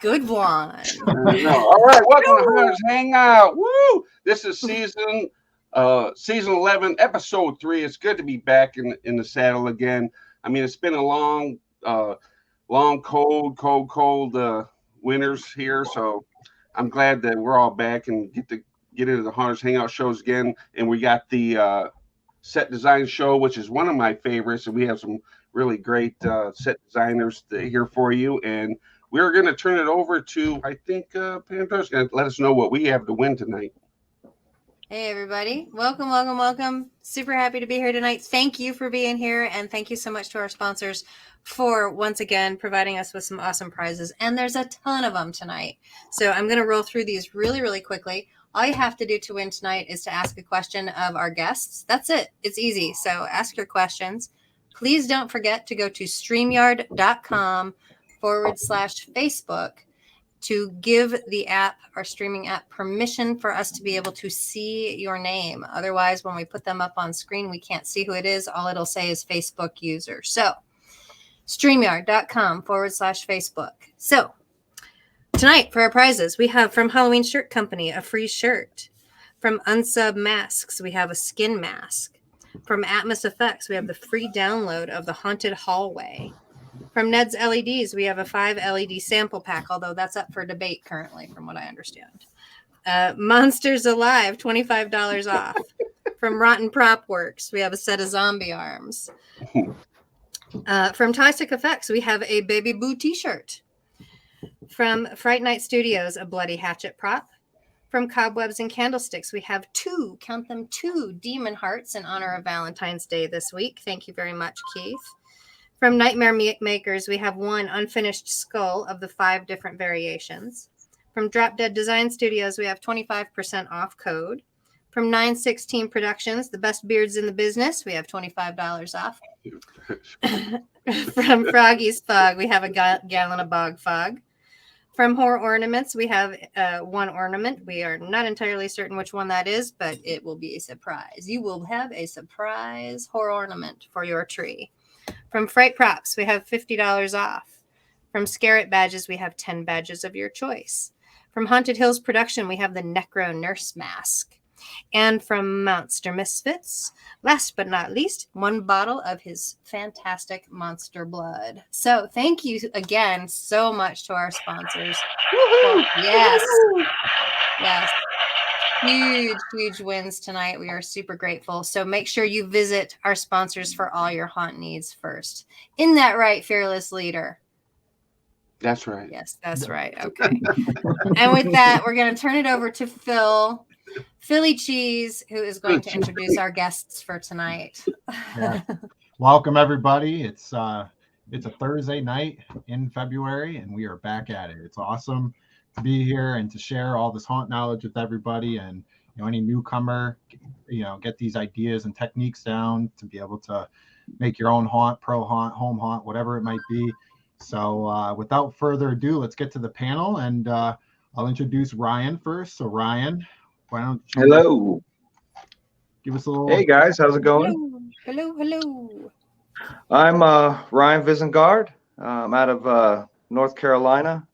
Good one. All right, welcome to Hunters Hangout. Woo! This is season 11, episode 3. It's good to be back in the saddle again. I mean, it's been a long, cold winters here, so I'm glad that we're all back and get into the Hunters Hangout shows again. And we got the set design show, which is one of my favorites, and we have some really great set designers here for you. And we're going to turn it over to, I think, Pandora's going to let us know what we have to win tonight. Hey, everybody. Welcome. Super happy to be here tonight. Thank you for being here, and thank you so much to our sponsors for, once again, providing us with some awesome prizes. And there's a ton of them tonight. So I'm going to roll through these really, really quickly. All you have to do to win tonight is to ask a question of our guests. That's it. It's easy. So ask your questions. Please don't forget to go to StreamYard.com/Facebook to give the app, our streaming app, permission for us to be able to see your name. Otherwise, when we put them up on screen, we can't see who it is. All it'll say is Facebook user. So StreamYard.com/Facebook. So tonight for our prizes, we have from Halloween Shirt Company, a free shirt. From Unsub Masks, we have a skin mask. From Atmos Effects, we have the free download of the Haunted Hallway. From Ned's LEDs, we have a 5 LED sample pack, although that's up for debate currently, from what I understand. Monsters Alive, $25 off. From Rotten Prop Works, we have a set of zombie arms. From Toxic Effects, we have a Baby Boo t-shirt. From Fright Night Studios, a Bloody Hatchet prop. From Cobwebs and Candlesticks, we have two demon hearts in honor of Valentine's Day this week. Thank you very much, Keith. From Nightmare Makers, we have one unfinished skull of the 5 different variations. From Drop Dead Design Studios, we have 25% off code. From 916 Productions, the best beards in the business, we have $25 off. From Froggy's Fog, we have a gallon of bog fog. From Horror Ornaments, we have one ornament. We are not entirely certain which one that is, but it will be a surprise. You will have a surprise horror ornament for your tree. From Fright Props, we have $50 off. From Scare It Badges, we have 10 badges of your choice. From Haunted Hills Production, we have the Necro Nurse Mask. And from Monster Misfits, last but not least, one bottle of his fantastic monster blood. So thank you again so much to our sponsors. Woo-hoo! Yes. Huge wins tonight. We are super grateful. So make sure you visit our sponsors for all your haunt needs first. Isn't that right, Fearless Leader? That's right. Yes, that's right. Okay. And with that, we're going to turn it over to Philly Cheese, who is going to introduce our guests for tonight. Yeah. Welcome, everybody. It's a Thursday night in February, and we are back at it. It's awesome to be here and to share all this haunt knowledge with everybody, and any newcomer, get these ideas and techniques down to be able to make your own haunt, pro haunt, home haunt, whatever it might be. So without further ado, let's get to the panel, and I'll introduce Ryan first. So Ryan, why don't you hello, give us a little. Hey guys, how's it going? Hello. I'm Ryan Visingard. I'm out of North Carolina.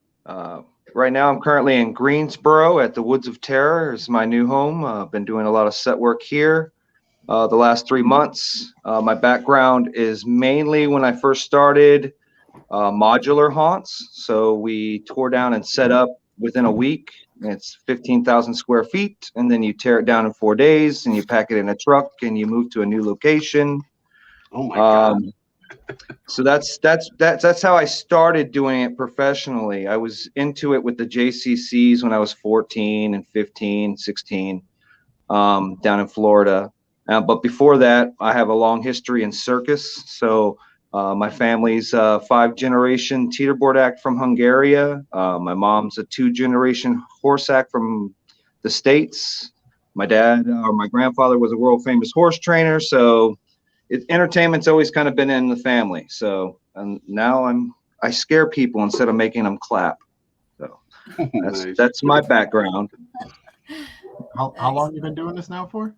Right now, I'm currently in Greensboro at the Woods of Terror. It's my new home. I've been doing a lot of set work here the last 3 months. My background is mainly, when I first started, modular haunts. So we tore down and set up within a week. It's 15,000 square feet, and then you tear it down in 4 days, and you pack it in a truck, and you move to a new location. Oh my God. So that's how I started doing it professionally. I was into it with the JCCs when I was 14 and 15, 16, down in Florida. But before that, I have a long history in circus. So my family's 5-generation teeterboard act from Hungary. My mom's a 2-generation horse act from the States. My dad or my grandfather was a world famous horse trainer. So entertainment's always kind of been in the family. So and now I scare people instead of making them clap. So that's my background. How long have you been doing this now for?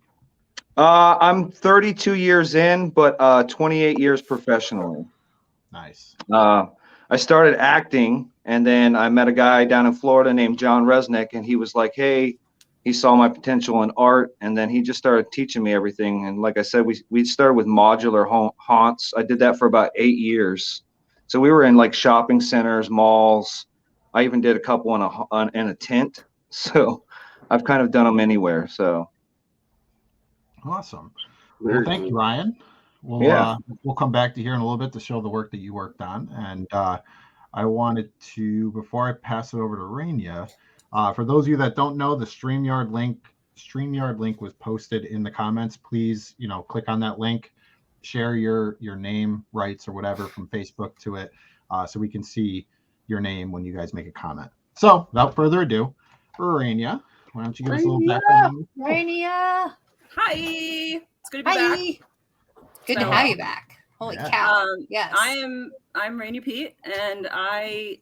I'm 32 years in, but 28 years professionally. Nice. I I started acting, and then I met a guy down in Florida named John Resnick, and he was like, hey, he saw my potential in art, and then he just started teaching me everything. And like I said, we started with modular haunts. I did that for about 8 years. So we were in like shopping centers, malls. I even did a couple in a tent. So I've kind of done them anywhere. So Awesome. Very Well, thank cool. you, Ryan. We'll come back to here in a little bit to show the work that you worked on. And I wanted to, before I pass it over to Rania, for those of you that don't know, the StreamYard link was posted in the comments. Please, click on that link, share your name, rights, or whatever from Facebook to it, so we can see your name when you guys make a comment. So, without further ado, Rania, why don't you give us a little background? Rania. Hi, it's good to be back. Good to have you back. Holy cow! Yes, I'm Rania Peet, and I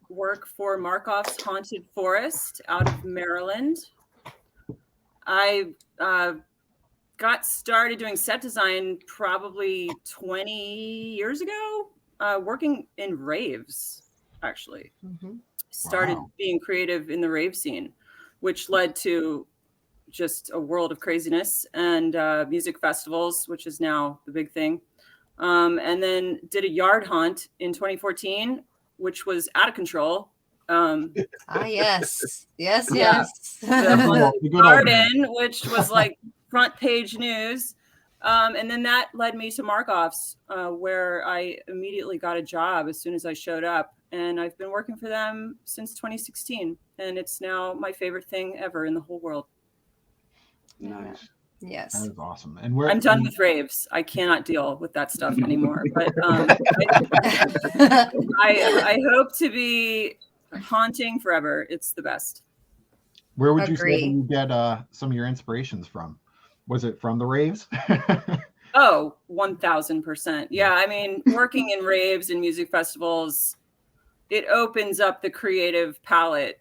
work for Markoff's Haunted Forest out of Maryland. I got started doing set design probably 20 years ago, working in raves, actually. Started being creative in the rave scene, which led to just a world of craziness and music festivals, which is now the big thing. And then did a yard haunt in 2014, which was out of control. Yes. The garden, which was like front page news. And then that led me to Markoff's, where I immediately got a job as soon as I showed up. And I've been working for them since 2016. And it's now my favorite thing ever in the whole world. Nice. Yes. That is awesome. And I'm done with raves. I cannot deal with that stuff anymore. But I hope to be haunting forever. It's the best. Where would you say that you get some of your inspirations from? Was it from the raves? Oh, 1000%. Yeah. I mean, working in raves and music festivals, it opens up the creative palette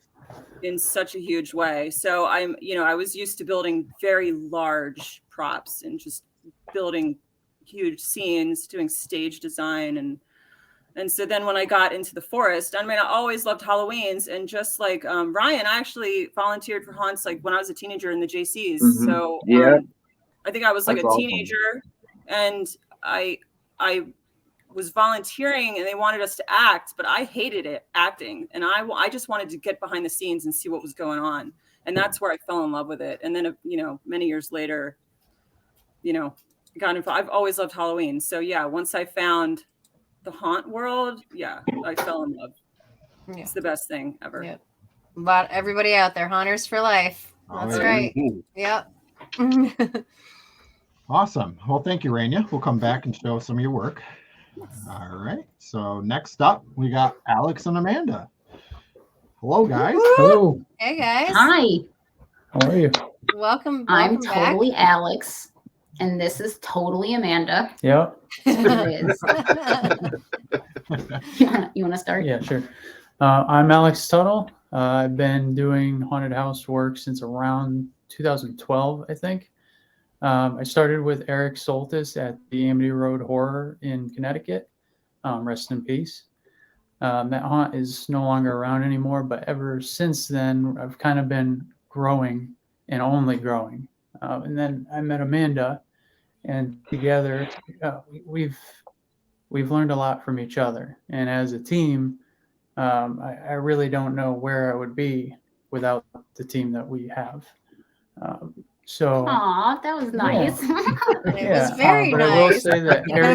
in such a huge way. So I was used to building very large props and just building huge scenes, doing stage design. And so then when I got into the forest, I mean, I always loved Halloweens, and just like Ryan, I actually volunteered for haunts like when I was a teenager in the JCs. So I think I was like a teenager, and I was volunteering, and they wanted us to act, but I hated acting, and I just wanted to get behind the scenes and see what was going on, and that's where I fell in love with it. And then many years later, got involved. I've always loved Halloween, so yeah, once I found the haunt world, I fell in love. It's the best thing ever. Yep. But everybody out there, haunters for life. That's right. Yep. Awesome. Well, thank you, Rania. We'll come back and show some of your work. All right. So next up, we got Alex and Amanda. Hello, guys. Hello. Hey, guys. Hi. How are you? Welcome I'm back. totally Alex, and this is totally Amanda. Yep. You want to start? Yeah, sure. I'm Alex Tuttle. I've been doing haunted house work since around 2012, I think. I started with Eric Soltis at the Amity Road Horror in Connecticut. Rest in peace. That haunt is no longer around anymore, but ever since then, I've kind of been growing and only growing. And then I met Amanda, and together we've learned a lot from each other. And as a team, I really don't know where I would be without the team that we have. Aw, that was nice. It was very but nice. I will say that You're gonna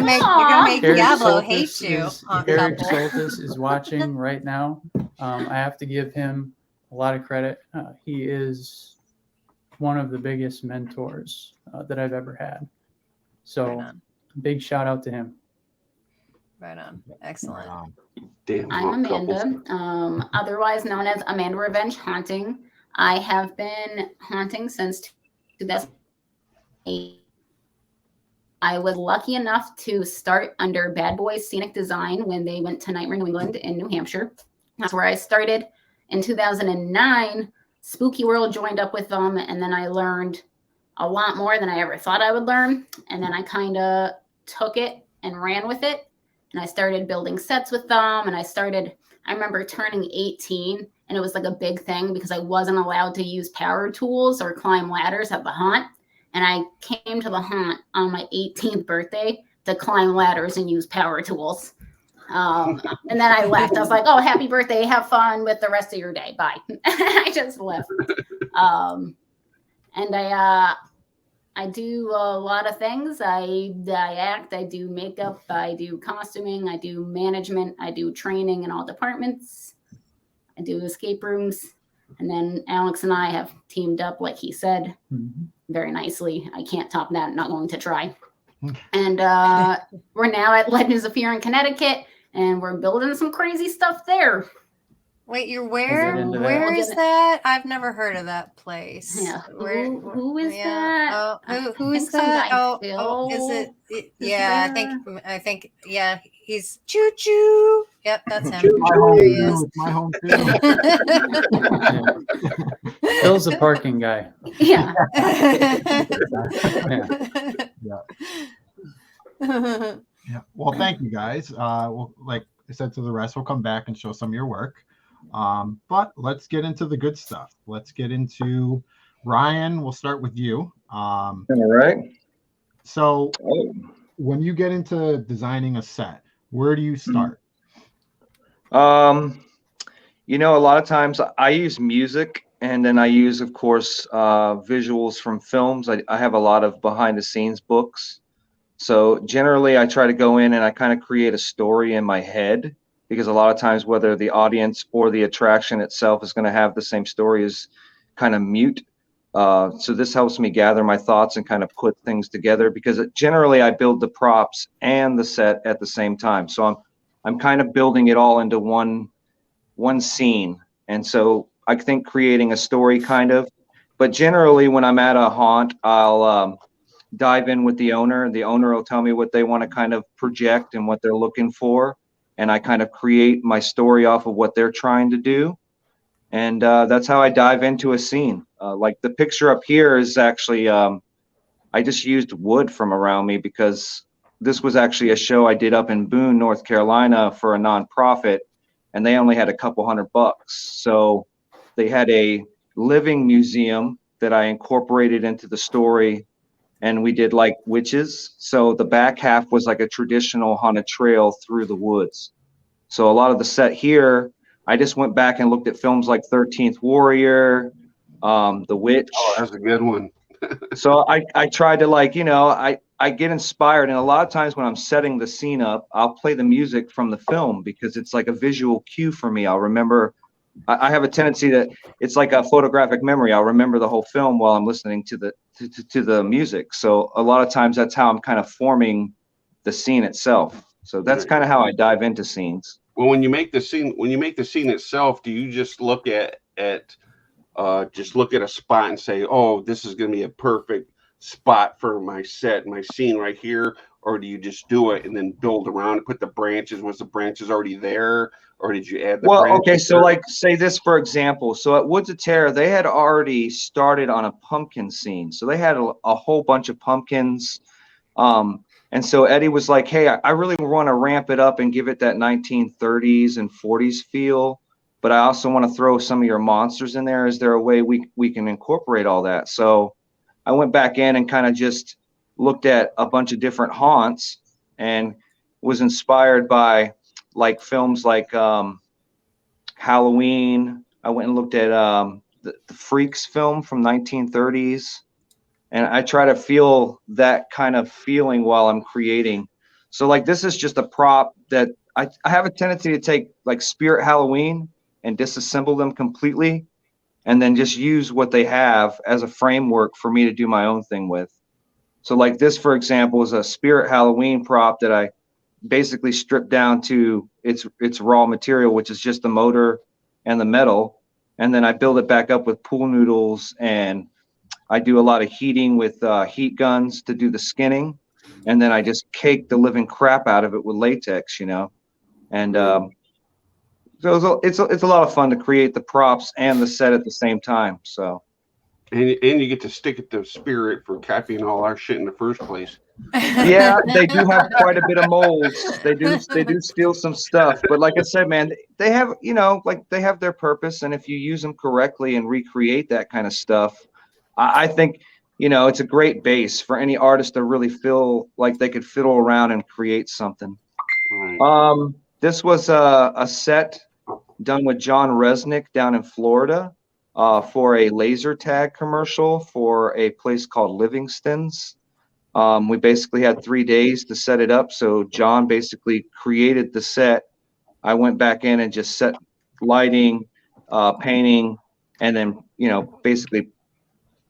make Diablo hate you. Eric Soltis is watching right now. I have to give him a lot of credit. He is one of the biggest mentors that I've ever had. So big shout out to him. Right on. Excellent. Damn, I'm Amanda, otherwise known as Amanda Revenge Haunting. I have been haunting since 2008. I was lucky enough to start under Bad Boys Scenic Design when they went to Nightmare New England in New Hampshire. That's where I started. In 2009, Spooky World joined up with them, and then I learned a lot more than I ever thought I would learn. And then I kind of took it and ran with it. and I started building sets with them. And I remember turning 18, and it was like a big thing because I wasn't allowed to use power tools or climb ladders at the haunt. And I came to the haunt on my 18th birthday to climb ladders and use power tools. And then I left. I was like, oh, happy birthday. Have fun with the rest of your day. Bye. I just left. And I do a lot of things. I act, I do makeup, I do costuming, I do management, I do training in all departments. I do escape rooms. And then Alex and I have teamed up, like he said, very nicely. I can't top that. Not going to try. And we're now at Legends of Fear in Connecticut, and we're building some crazy stuff there. Wait, you're where? Where is that? I've never heard of that place. Yeah. Where? Who is that? Who is that? Is it? Yeah, I think. Yeah, he's Choo Choo. Yep, that's him. There he is. My home Phil's a parking guy. Yeah. Yeah. Well, thank you guys. Well, like I said to the rest, we'll come back and show some of your work. But let's get into the good stuff. Let's get into Ryan. We'll start with you. All right. So when you get into designing a set, where do you start? You know, a lot of times I use music, and then I use, of course, visuals from films. I have a lot of behind the scenes books. So generally I try to go in and I kind of create a story in my head, because a lot of times whether the audience or the attraction itself is going to have the same story is kind of mute. So this helps me gather my thoughts and kind of put things together, because generally I build the props and the set at the same time. So I'm kind of building it all into one scene. And so I think creating a story kind of, but generally when I'm at a haunt, I'll dive in with the owner. The owner will tell me what they want to kind of project and what they're looking for. And I kind of create my story off of what they're trying to do. And that's how I dive into a scene. Like the picture up here is actually, I just used wood from around me, because this was actually a show I did up in Boone, North Carolina for a nonprofit, and they only had a couple $100. So they had a living museum that I incorporated into the story, and we did like witches. So the back half was like a traditional haunted trail through the woods. So a lot of the set here, I just went back and looked at films like 13th Warrior, The Witch. Oh, that's a good one. So I tried to, like, you know, I get inspired. And a lot of times when I'm setting the scene up, I'll play the music from the film, because it's like a visual cue for me. I'll remember, I have a tendency that it's like a photographic memory. I'll remember the whole film while I'm listening to the music. So a lot of times that's how I'm kind of forming the scene itself. So that's kind of how I dive into scenes. Well, when you make the scene itself, do you just look at a spot and say, oh, this is going to be a perfect spot for my set, my scene right here? Or do you just do it and then build around and put the branches? Was the branches already there, or did you add the branches? Okay, so like say this, for example. So at Woods of Terror, they had already started on a pumpkin scene. So they had a whole bunch of pumpkins. And so Eddie was like, hey, I really want to ramp it up and give it that 1930s and 40s feel, but I also want to throw some of your monsters in there. Is there a way we can incorporate all that? So I went back in and kind of just looked at a bunch of different haunts and was inspired by like films like Halloween. I went and looked at the Freaks film from 1930s. And I try to feel that kind of feeling while I'm creating. So like this is just a prop that I have a tendency to take like Spirit Halloween and disassemble them completely, and then just use what they have as a framework for me to do my own thing with. So like this, for example, is a Spirit Halloween prop that I basically stripped down to its raw material, which is just the motor and the metal. And then I build it back up with pool noodles, and I do a lot of heating with heat guns to do the skinning. And then I just cake the living crap out of it with latex, you know. And so it's a lot of fun to create the props and the set at the same time. So And you get to stick it to Spirit for copying all our shit in the first place. Yeah, they do have quite a bit of molds. They do steal some stuff, but like I said, man, they have, like they have their purpose, and if you use them correctly and recreate that kind of stuff, I think it's a great base for any artist to really feel like they could fiddle around and create something. Right. This was a set done with John Resnick down in Florida for a laser tag commercial for a place called Livingston's. We basically had 3 days to set it up. So John basically created the set. I went back in and just set lighting, painting, and then, basically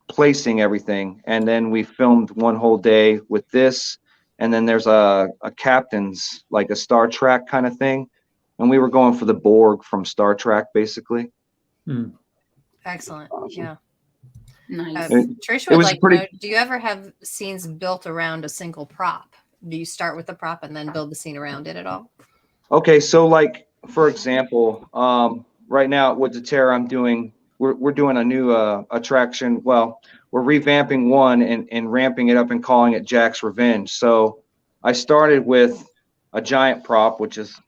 placing everything. And then we filmed one whole day with this. And then there's a captain's, like a Star Trek kind of thing. And we were going for the Borg from Star Trek, basically. Excellent. Awesome. Yeah. Nice. Trish it would was like pretty- to know, do you ever have scenes built around a single prop? Do you start with the prop and then build the scene around it at all? Okay, so like for example, right now at Woods of Terror, we're doing a new attraction. Well, we're revamping one and ramping it up and calling it Jack's Revenge. So I started with a giant prop, which is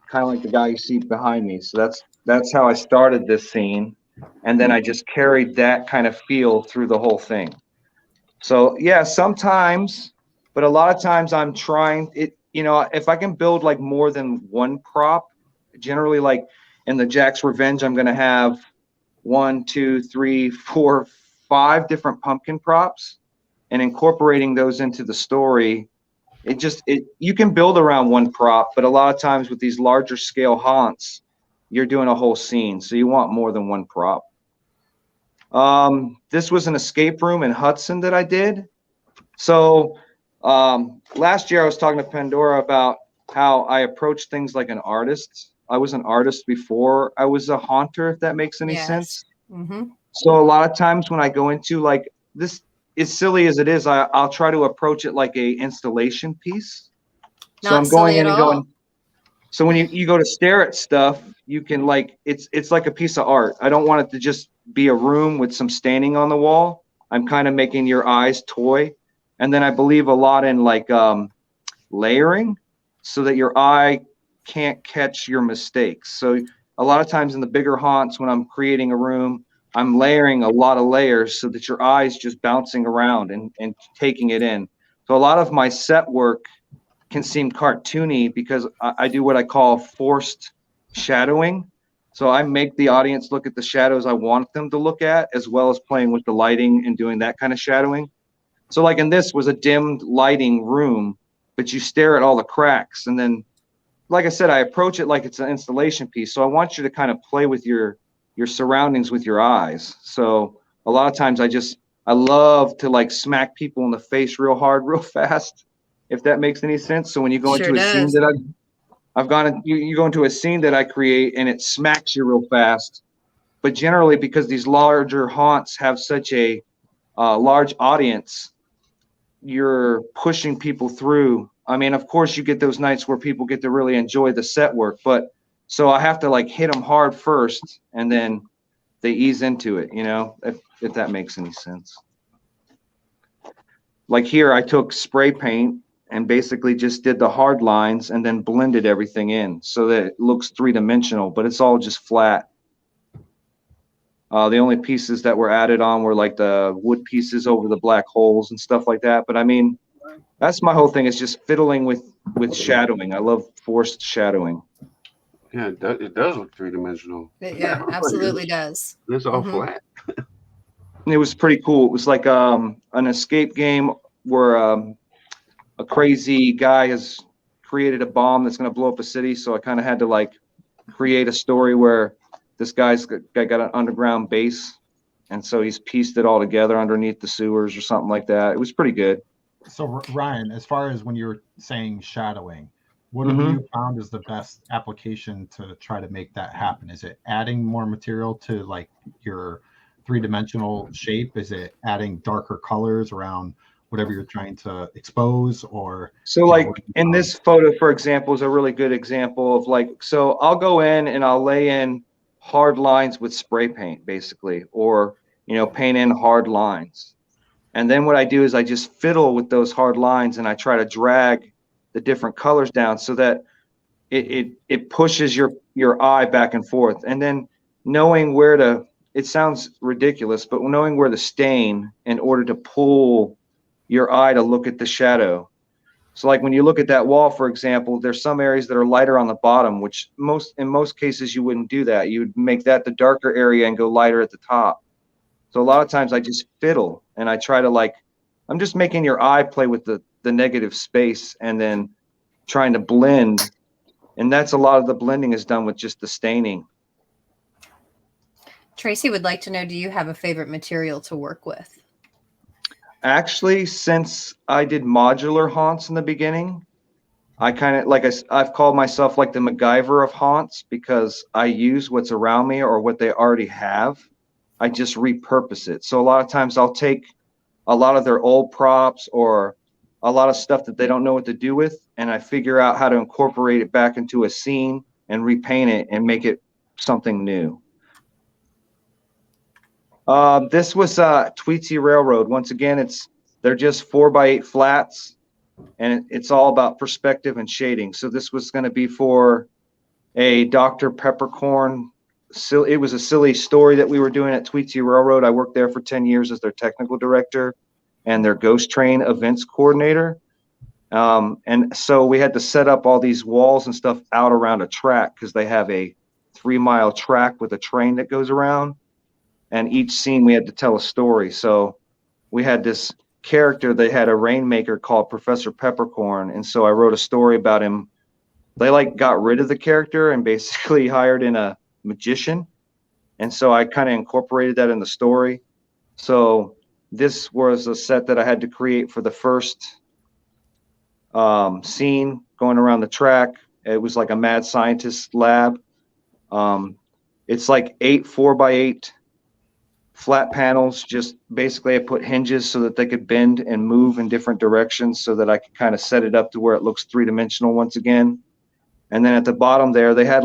kind of like the guy you see behind me. So that's how I started this scene. And then I just carried that kind of feel through the whole thing. So yeah, sometimes, but a lot of times I'm trying it, if I can build like more than one prop, generally like in the Jack's Revenge, I'm going to have 1, 2, 3, 4, 5 different pumpkin props, and incorporating those into the story. You can build around one prop, but a lot of times with these larger scale haunts, you're doing a whole scene. So you want more than one prop. This was an escape room in Hudson that I did. So last year I was talking to Pandora about how I approach things like an artist. I was an artist before I was a haunter, if that makes any sense. Mm-hmm. So a lot of times when I go into like this, as silly as it is, I'll try to approach it like a installation piece. Not so I'm going silly in at and all. going. So when you go to stare at stuff, you can like it's like a piece of art. I don't want it to just be a room with some standing on the wall. I'm kind of making your eyes toy. And then I believe a lot in like layering so that your eye can't catch your mistakes. So a lot of times in the bigger haunts, when I'm creating a room, I'm layering a lot of layers so that your eye's just bouncing around and taking it in. So a lot of my set work can seem cartoony because I do what I call forced shadowing. So I make the audience look at the shadows I want them to look at, as well as playing with the lighting and doing that kind of shadowing. So like in this was a dimmed lighting room, but you stare at all the cracks. And then, like I said, I approach it like it's an installation piece. So I want you to kind of play with your surroundings with your eyes. So a lot of times I love to like smack people in the face real hard, real fast, if that makes any sense. So when you go Sure into a scene does. that I've gone, you go into a scene that I create and it smacks you real fast. But generally, because these larger haunts have such a large audience, you're pushing people through. I mean, of course, you get those nights where people get to really enjoy the set work, but so I have to like hit them hard first, and then they ease into it, if that makes any sense. Like here, I took spray paint and basically just did the hard lines and then blended everything in so that it looks three-dimensional, but it's all just flat. The only pieces that were added on were like the wood pieces over the black holes and stuff like that. But I mean, that's my whole thing, is just fiddling with shadowing. I love forced shadowing. Yeah, it does look three-dimensional. Yeah, absolutely does. It's all Mhm. flat. It was pretty cool. It was like an escape game where a crazy guy has created a bomb that's going to blow up a city. So I kind of had to like create a story where this guy's got an underground base, and so he's pieced it all together underneath the sewers or something like that. It was pretty good. So Ryan, as far as when you're saying shadowing, what Mhm. have you found is the best application to try to make that happen? Is it adding more material to like your three-dimensional shape? Is it adding darker colors around whatever you're trying to expose? Or So know, like what have you in found? this photo, for example, is a really good example of like, so I'll go in and I'll lay in hard lines with spray paint basically, or paint in hard lines. And then what I do is I just fiddle with those hard lines, and I try to drag the different colors down so that it pushes your eye back and forth. And then knowing where to, it sounds ridiculous, but knowing where to stain in order to pull your eye to look at the shadow. So like when you look at that wall, for example, there's some areas that are lighter on the bottom, which in most cases you wouldn't do that. You would make that the darker area and go lighter at the top. So a lot of times I just fiddle and I try to I'm just making your eye play with the negative space and then trying to blend. And that's a lot of the blending is done with just the staining. Tracy would like to know, do you have a favorite material to work with? Actually, since I did modular haunts in the beginning, I kind of I've called myself like the MacGyver of haunts because I use what's around me or what they already have. I just repurpose it. So a lot of times I'll take a lot of their old props or a lot of stuff that they don't know what to do with, and I figure out how to incorporate it back into a scene and repaint it and make it something new. This was Tweetsy Railroad. Once again, they're just 4x8 flats, and it's all about perspective and shading. So this was going to be for a Dr. Peppercorn. It was a silly story that we were doing at Tweetsy Railroad. I worked there for 10 years as their technical director and their Ghost Train events coordinator. And so we had to set up all these walls and stuff out around a track because they have a 3-mile track with a train that goes around. And each scene we had to tell a story. So we had this character that had a rainmaker called Professor Peppercorn. And so I wrote a story about him. They got rid of the character and basically hired in a magician. And so I kind of incorporated that in the story. So this was a set that I had to create for the first scene going around the track. It was like a mad scientist lab. It's like 8 4x8 flat panels. Just basically I put hinges so that they could bend and move in different directions so that I could kind of set it up to where it looks 3-dimensional once again. And then at the bottom there, they had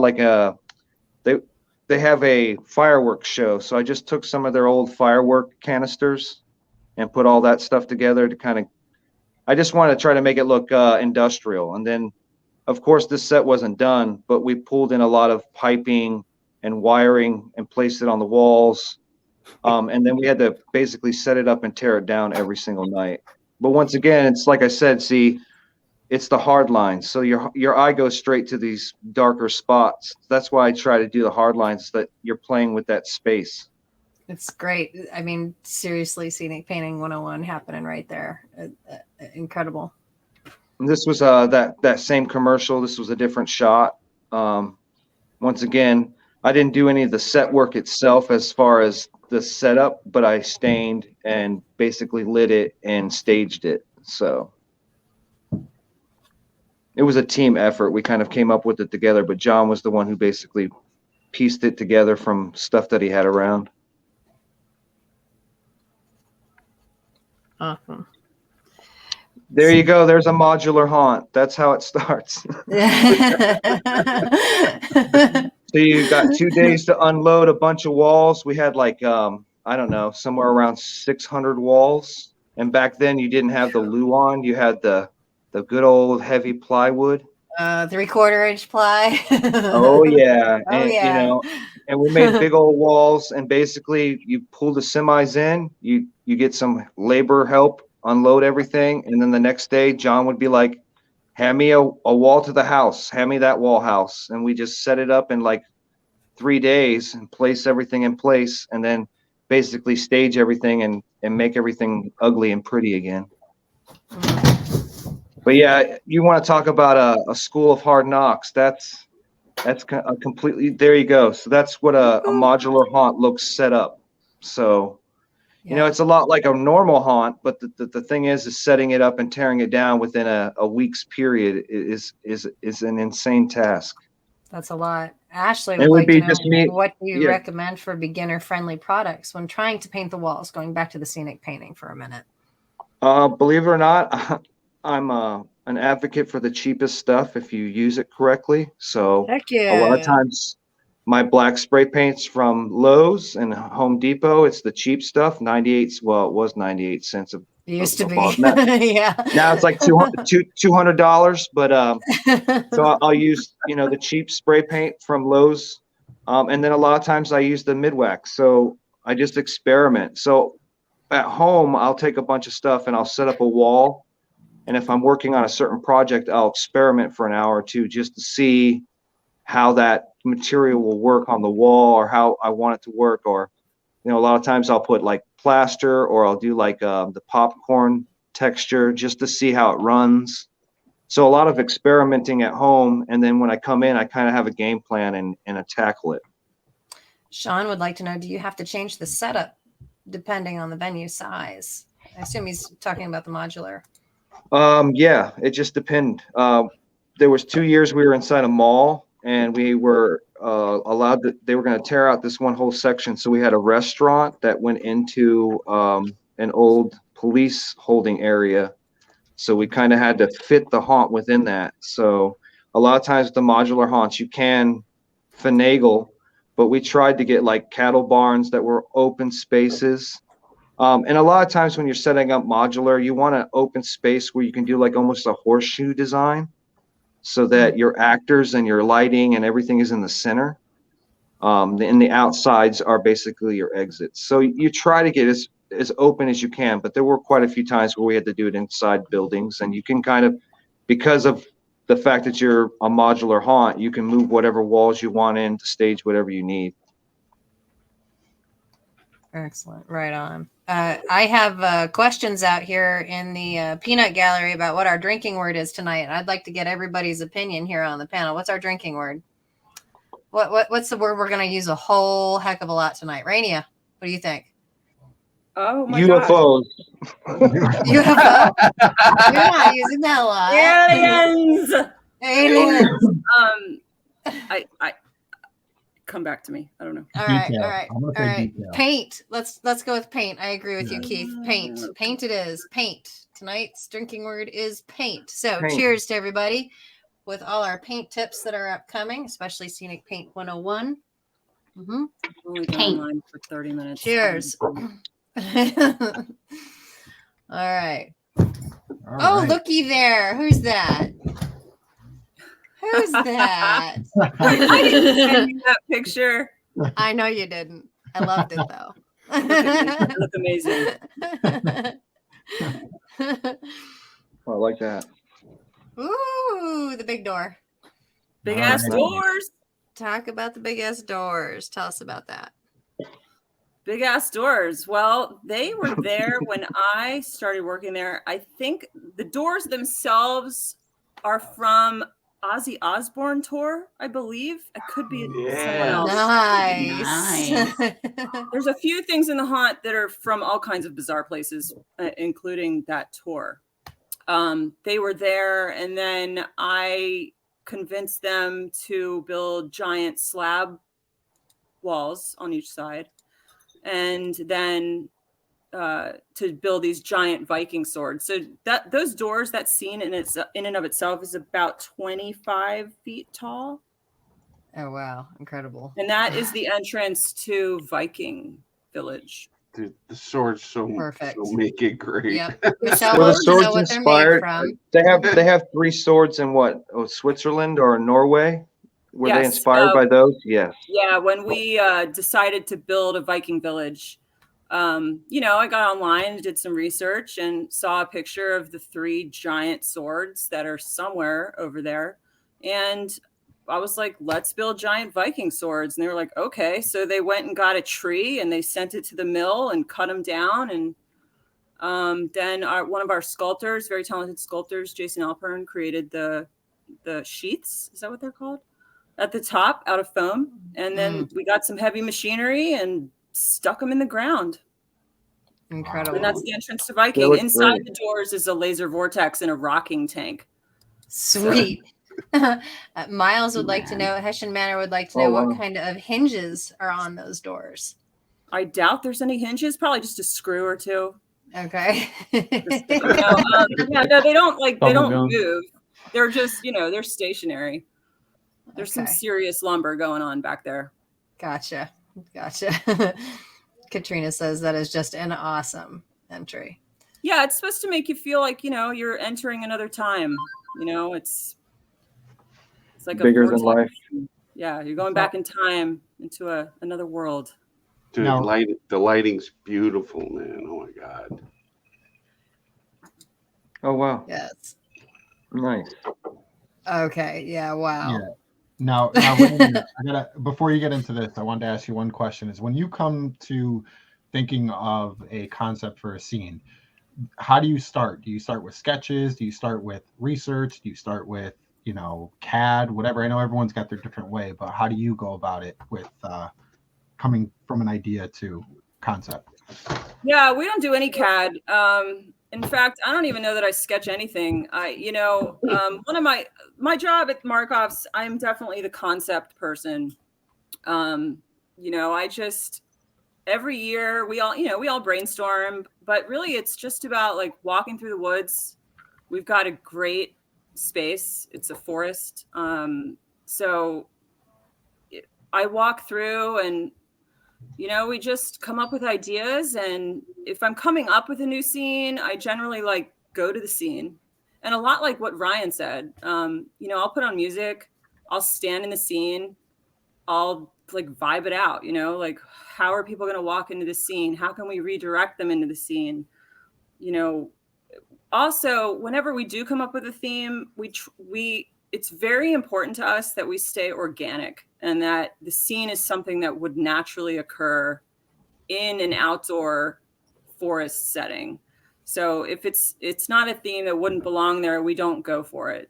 they have a fireworks show. So I just took some of their old firework canisters and put all that stuff together to I just wanted to try to make it look industrial. And then of course this set wasn't done, but we pulled in a lot of piping and wiring and placed it on the walls. And then we had to basically set it up and tear it down every single night. But once again, it's like I said, it's the hard lines. So your eye goes straight to these darker spots. That's why I try to do the hard lines, so that you're playing with that space. It's great. I mean, seriously, scenic painting 101 happening right there. Incredible. And this was that same commercial. This was a different shot. Once again, I didn't do any of the set work itself as far as the setup, but I stained and basically lit it and staged it. So it was a team effort. We kind of came up with it together, but John was the one who basically pieced it together from stuff that he had around. Awesome. There you go. There's a modular haunt. That's how it starts. So you got 2 days to unload a bunch of walls. We had I don't know, somewhere around 600 walls. And back then you didn't have the Luan. You had the good old heavy plywood. 3/4 inch ply. Oh yeah. Oh yeah. And we made big old walls, and basically you pull the semis in, you get some labor help, unload everything. And then the next day, John would be like, hand me a wall to the house, hand me that wall house. And we just set it up in 3 days and place everything in place, and then basically stage everything and make everything ugly and pretty again. But yeah, you want to talk about a school of hard knocks. That's a completely, there you go. So that's what a modular haunt looks set up. So, it's a lot like a normal haunt, but the thing is setting it up and tearing it down within a week's period is an insane task. That's a lot. Ashley It would like be to know, just me. what do you Yeah. recommend for beginner-friendly products when trying to paint the walls? Going back to the scenic painting for a minute. Believe it or not, I'm an advocate for the cheapest stuff if you use it correctly. So Heck yeah. a lot of times my black spray paints from Lowe's and Home Depot. It's the cheap stuff, 98. Well, it was 98 cents. It used to be. Now, Yeah. now it's like $200. But so I'll use, the cheap spray paint from Lowe's. And then a lot of times I use the Midwax. So I just experiment. So at home, I'll take a bunch of stuff and I'll set up a wall. And if I'm working on a certain project, I'll experiment for an hour or two just to see how that material will work on the wall or how I want it to work. Or, a lot of times I'll put like plaster or I'll do like the popcorn texture just to see how it runs. So a lot of experimenting at home. And then when I come in, I kind of have a game plan and tackle it. Sean would like to know, do you have to change the setup depending on the venue size? I assume he's talking about the modular. Yeah, it just depended. There was 2 years we were inside a mall and we were they were going to tear out this one whole section. So we had a restaurant that went into an old police holding area. So we kind of had to fit the haunt within that. So a lot of times the modular haunts, you can finagle, but we tried to get like cattle barns that were open spaces. And a lot of times when you're setting up modular, you want an open space where you can do like almost a horseshoe design so that your actors and your lighting and everything is in the center. And the outsides are basically your exits. So you try to get as open as you can, but there were quite a few times where we had to do it inside buildings. And you can kind of, because of the fact that you're a modular haunt, you can move whatever walls you want in to stage whatever you need. Excellent. Right on. I have questions out here in the peanut gallery about what our drinking word is tonight. I'd like to get everybody's opinion here on the panel. What's our drinking word? What's the word we're going to use a whole heck of a lot tonight? Rania, what do you think? Oh my UFOs. UFO? You're not using that a lot. Aliens. Aliens. I come back to me. I don't know. All right. Detail. All right. I'm gonna All say right. detail. Paint. Let's go with paint. I agree with you, Keith. Paint. Paint it is. Paint. Tonight's drinking word is paint. So Paint. cheers to everybody with all our paint tips that are upcoming, especially Scenic Paint 101. Mm-hmm. I've only been Paint. online for 30 minutes. Cheers. All right. All Oh, right. looky there. Who's that? Who's that? I didn't send you that picture. I know you didn't. I loved it though. You look amazing. I like that. Ooh, the big door. Big All ass right. doors. Talk about the big ass doors. Tell us about that. Big ass doors. Well, they were there when I started working there. I think the doors themselves are from Ozzy Osbourne tour, I believe. It could be someone else. Nice. There's a few things in the haunt that are from all kinds of bizarre places, including that tour. They were there, and then I convinced them to build giant slab walls on each side, and then to build these giant Viking swords. So those doors, that scene in and of itself is about 25 feet tall. Oh wow, incredible. And that is the entrance to Viking Village. The swords so Perfect. so make it great. Yep. So Were the we'll know swords what they're made inspired? from. They have 3 swords in what? Oh, Switzerland or Norway? Were they Yes, inspired by those? Yes. Yeah, when we decided to build a Viking village, I got online, did some research, and saw a picture of the 3 giant swords that are somewhere over there. And I was like, let's build giant Viking swords. And they were like, okay. So they went and got a tree and they sent it to the mill and cut them down. And then one of our sculptors, very talented sculptors, Jason Alpern, created the sheaths. Is that what they're called? At the top, out of foam. And then we got some heavy machinery and stuck them in the ground. Incredible. And that's the entrance to Viking. look Inside great. the doors is a laser vortex and a rocking tank. Sweet. Miles would like to know, Hessian Manor would like to know what kind of hinges are on those doors. I doubt there's any hinges, probably just a screw or two. Okay. No, they don't Bubble gum. move. They're just, they're stationary. There's some Okay. serious lumber going on back there. Gotcha. Katrina says that is just an awesome entry. Yeah, it's supposed to make you feel like, you're entering another time. It's like Bigger a than vortex. life. Yeah, you're going back in time into another world. Dude, Now- the lighting's beautiful, man. Oh my God. Oh wow, Yes. nice. Okay. Yeah. Wow. Yeah. Now, Rania, before you get into this, I wanted to ask you one question: is when you come to thinking of a concept for a scene, how do you start? Do you start with sketches? Do you start with research? Do you start with, CAD, whatever? I know everyone's got their different way, but how do you go about it with coming from an idea to concept? Yeah, we don't do any CAD. In fact, I don't even know that I sketch anything. One of my job at Markov's, I'm definitely the concept person. I just every year we all brainstorm, but really it's just about like walking through the woods. We've got a great space. It's a forest. So I walk through and we just come up with ideas. And if I'm coming up with a new scene, I generally like go to the scene. And a lot like what Ryan said, I'll put on music, I'll stand in the scene, I'll like vibe it out, like how are people going to walk into the scene? How can we redirect them into the scene? Also, whenever we do come up with a theme, it's very important to us that we stay organic and that the scene is something that would naturally occur in an outdoor forest setting. So if it's not a theme that wouldn't belong there, we don't go for it.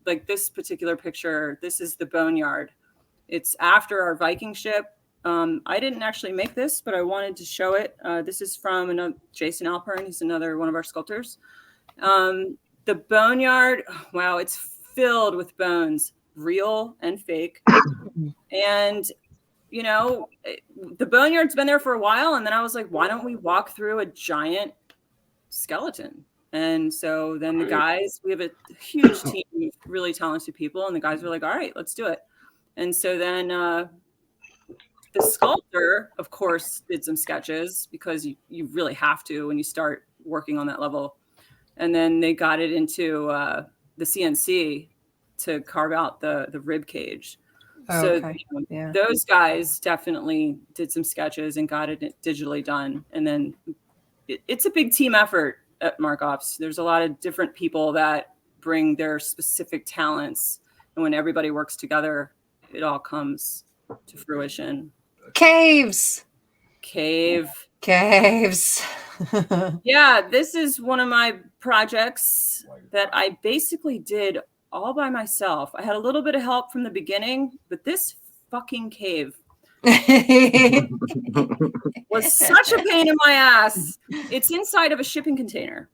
Like this particular picture, this is the boneyard. It's after our Viking ship. I didn't actually make this, but I wanted to show it. This is from Jason Alpern. He's another one of our sculptors. The boneyard, wow, it's filled with bones, real and fake. And, the boneyard's been there for a while. And then I was like, why don't we walk through a giant skeleton? And so then the guys, we have a huge team of really talented people. And the guys were like, all right, let's do it. And so then the sculptor, of course, did some sketches because you really have to when you start working on that level. And then they got it into the CNC to carve out the rib cage. Okay. So Yeah. those guys definitely did some sketches and got it digitally done. And then it's a big team effort at Markov's. There's a lot of different people that bring their specific talents. And when everybody works together, it all comes to fruition. Caves. Yeah, this is one of my projects that I basically did all by myself. I had a little bit of help from the beginning, but this fucking cave was such a pain in my ass. It's inside of a shipping container.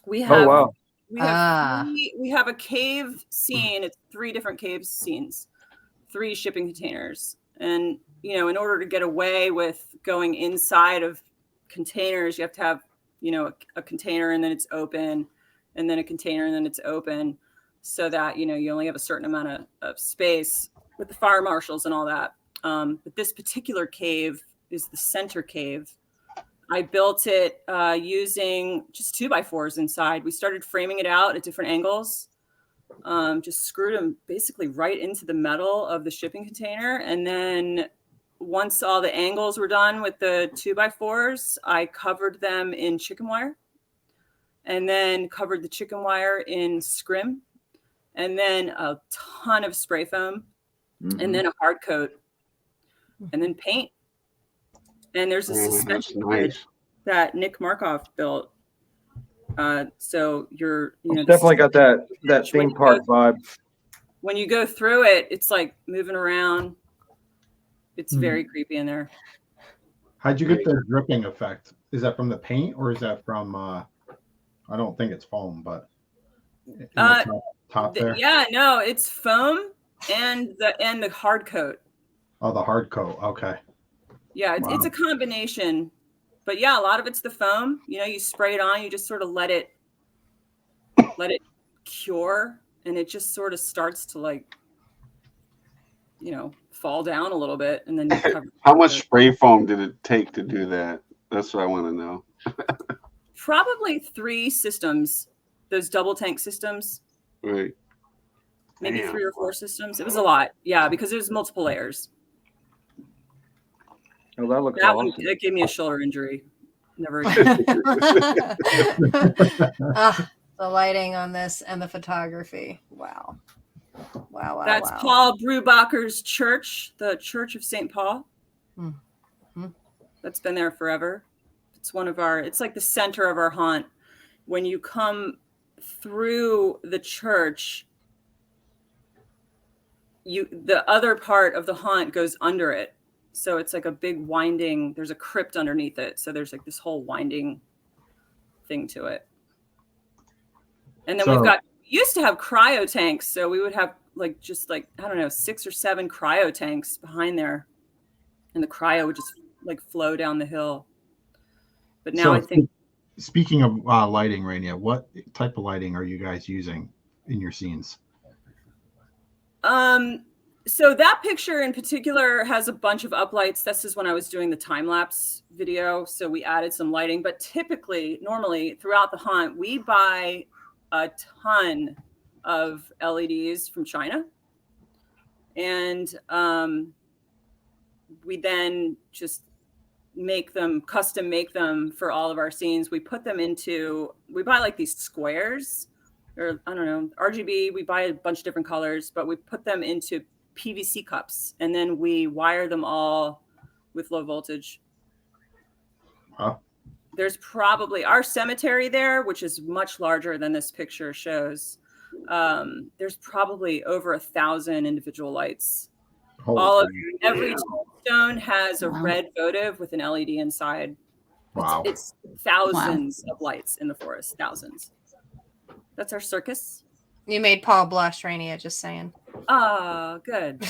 We have we have a cave scene. It's 3 different cave scenes, 3 shipping containers. And in order to get away with going inside of containers, you have to have a container and then it's open, and then a container and then it's open, so that you only have a certain amount of space with the fire marshals and all that. But this particular cave is the center cave. I built it using just 2x4s inside. We started framing it out at different angles. Just screwed them basically right into the metal of the shipping container. And then once all the angles were done with the 2x4s, I covered them in chicken wire, and then covered the chicken wire in scrim, and then a ton of spray foam, and then a hard coat, and then paint. And there's a suspension bridge that Nick Markov built. So it's definitely got that theme park vibe. When you go through it, it's like moving around. It's very creepy in there. How'd you get the dripping effect? Is that from the paint or is that from I don't think it's foam, but in the top there? Yeah, no, it's foam and the hard coat. Oh, the hard coat. Okay. Yeah, it's a combination. But yeah, a lot of it's the foam. You spray it on, you just sort of let it cure, and it just sort of starts to like fall down a little bit, and then you cover. How much spray foam did it take to do that? That's what I want to know. Probably 3 systems, those double tank systems. Right. Maybe Damn. 3 or 4 systems. It was a lot. Yeah, because there's multiple layers. Oh, that looks That awesome. one, it gave me a shoulder injury. Never again. The lighting on this and the photography. Wow. That's Wow. Paul Brubacher's church, the Church of St. Paul. Mm-hmm. That's been there forever. It's like the center of our haunt. When you come through the church, the other part of the haunt goes under it. So it's like a big winding, there's a crypt underneath it. So there's like this whole winding thing to it. And then we used to have cryo tanks. So we would have I don't know, 6 or 7 cryo tanks behind there. And the cryo would just like flow down the hill. But now I think. Speaking of lighting, Rania, what type of lighting are you guys using in your scenes? So that picture in particular has a bunch of uplights. This is when I was doing the time-lapse video. So we added some lighting, but normally throughout the haunt, we buy a ton of LEDs from China. And we then just custom make them for all of our scenes. We buy like these squares, or I don't know, RGB. We buy a bunch of different colors, but we put them into PVC cups, and then we wire them all with low voltage. Wow. There's probably our cemetery there, which is much larger than this picture shows. There's probably over 1,000 individual lights. Every tombstone has a red votive with an LED inside. Wow. It's thousands of lights in the forest. Thousands. That's our circus. You made Paul blush, Rania, just saying. Oh, good.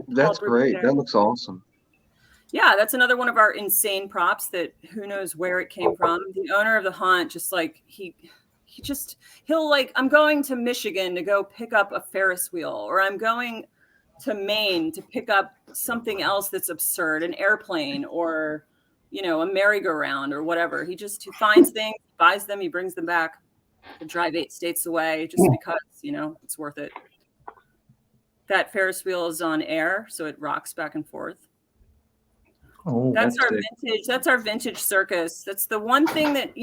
That's great. That looks awesome. Yeah, that's another one of our insane props that who knows where it came from. The owner of the haunt, just like he'll like, I'm going to Michigan to go pick up a Ferris wheel, or I'm going to Maine to pick up something else that's absurd, an airplane, or, a merry-go-round or whatever. He finds things, buys them, he brings them back. He'll drive 8 states away just because, it's worth it. That Ferris wheel is on air, so it rocks back and forth. Oh, That's our vintage circus. That's the one thing that,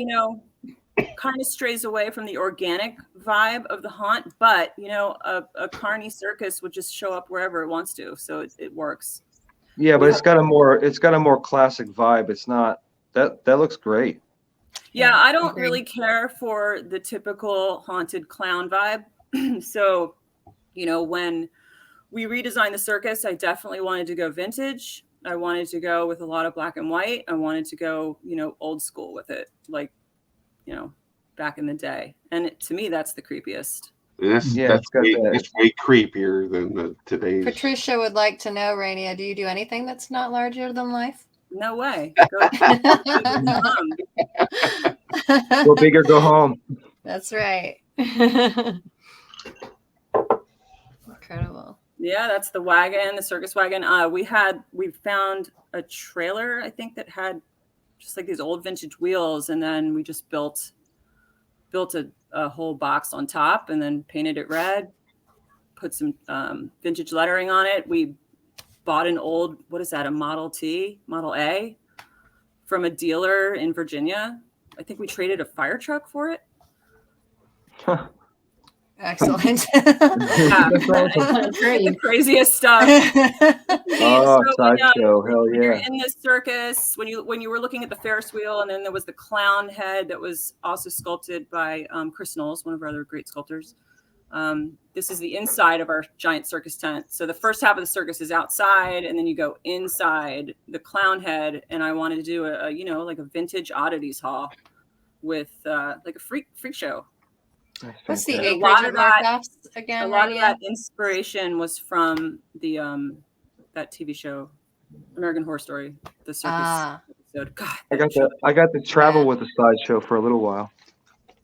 kind of strays away from the organic vibe of the haunt, but a carny circus would just show up wherever it wants to, so it works. Yeah, but it's got a more classic vibe. It's not that looks great. Yeah, I don't really care for the typical haunted clown vibe. So, when we redesigned the circus, I definitely wanted to go vintage. I wanted to go with a lot of black and white. I wanted to go, old school with it, like, back in the day. And to me, that's the creepiest. It's way creepier than today's. Patricia would like to know, Rania, do you do anything that's not larger than life? No way. Go big or go home. That's right. Incredible. Yeah, that's the wagon, the circus wagon. We found a trailer, I think, that had just like these old vintage wheels, and then we just built a whole box on top and then painted it red, put some vintage lettering on it. We bought an old, a Model A from a dealer in Virginia. I think we traded a fire truck for it. Excellent. The craziest stuff. Sideshow. Hell yeah. You're in this circus, when you were looking at the Ferris wheel, and then there was the clown head that was also sculpted by Chris Knowles, one of our other great sculptors. This is the inside of our giant circus tent. So the first half of the circus is outside, and then you go inside the clown head. And I wanted to do a like a vintage oddities haul with like a freak show. What's the A acreage lot of of that- knockoffs again? A lot of Rania? that inspiration was from the that TV show, American Horror Story, the circus episode. God, I got to travel with the sideshow for a little while.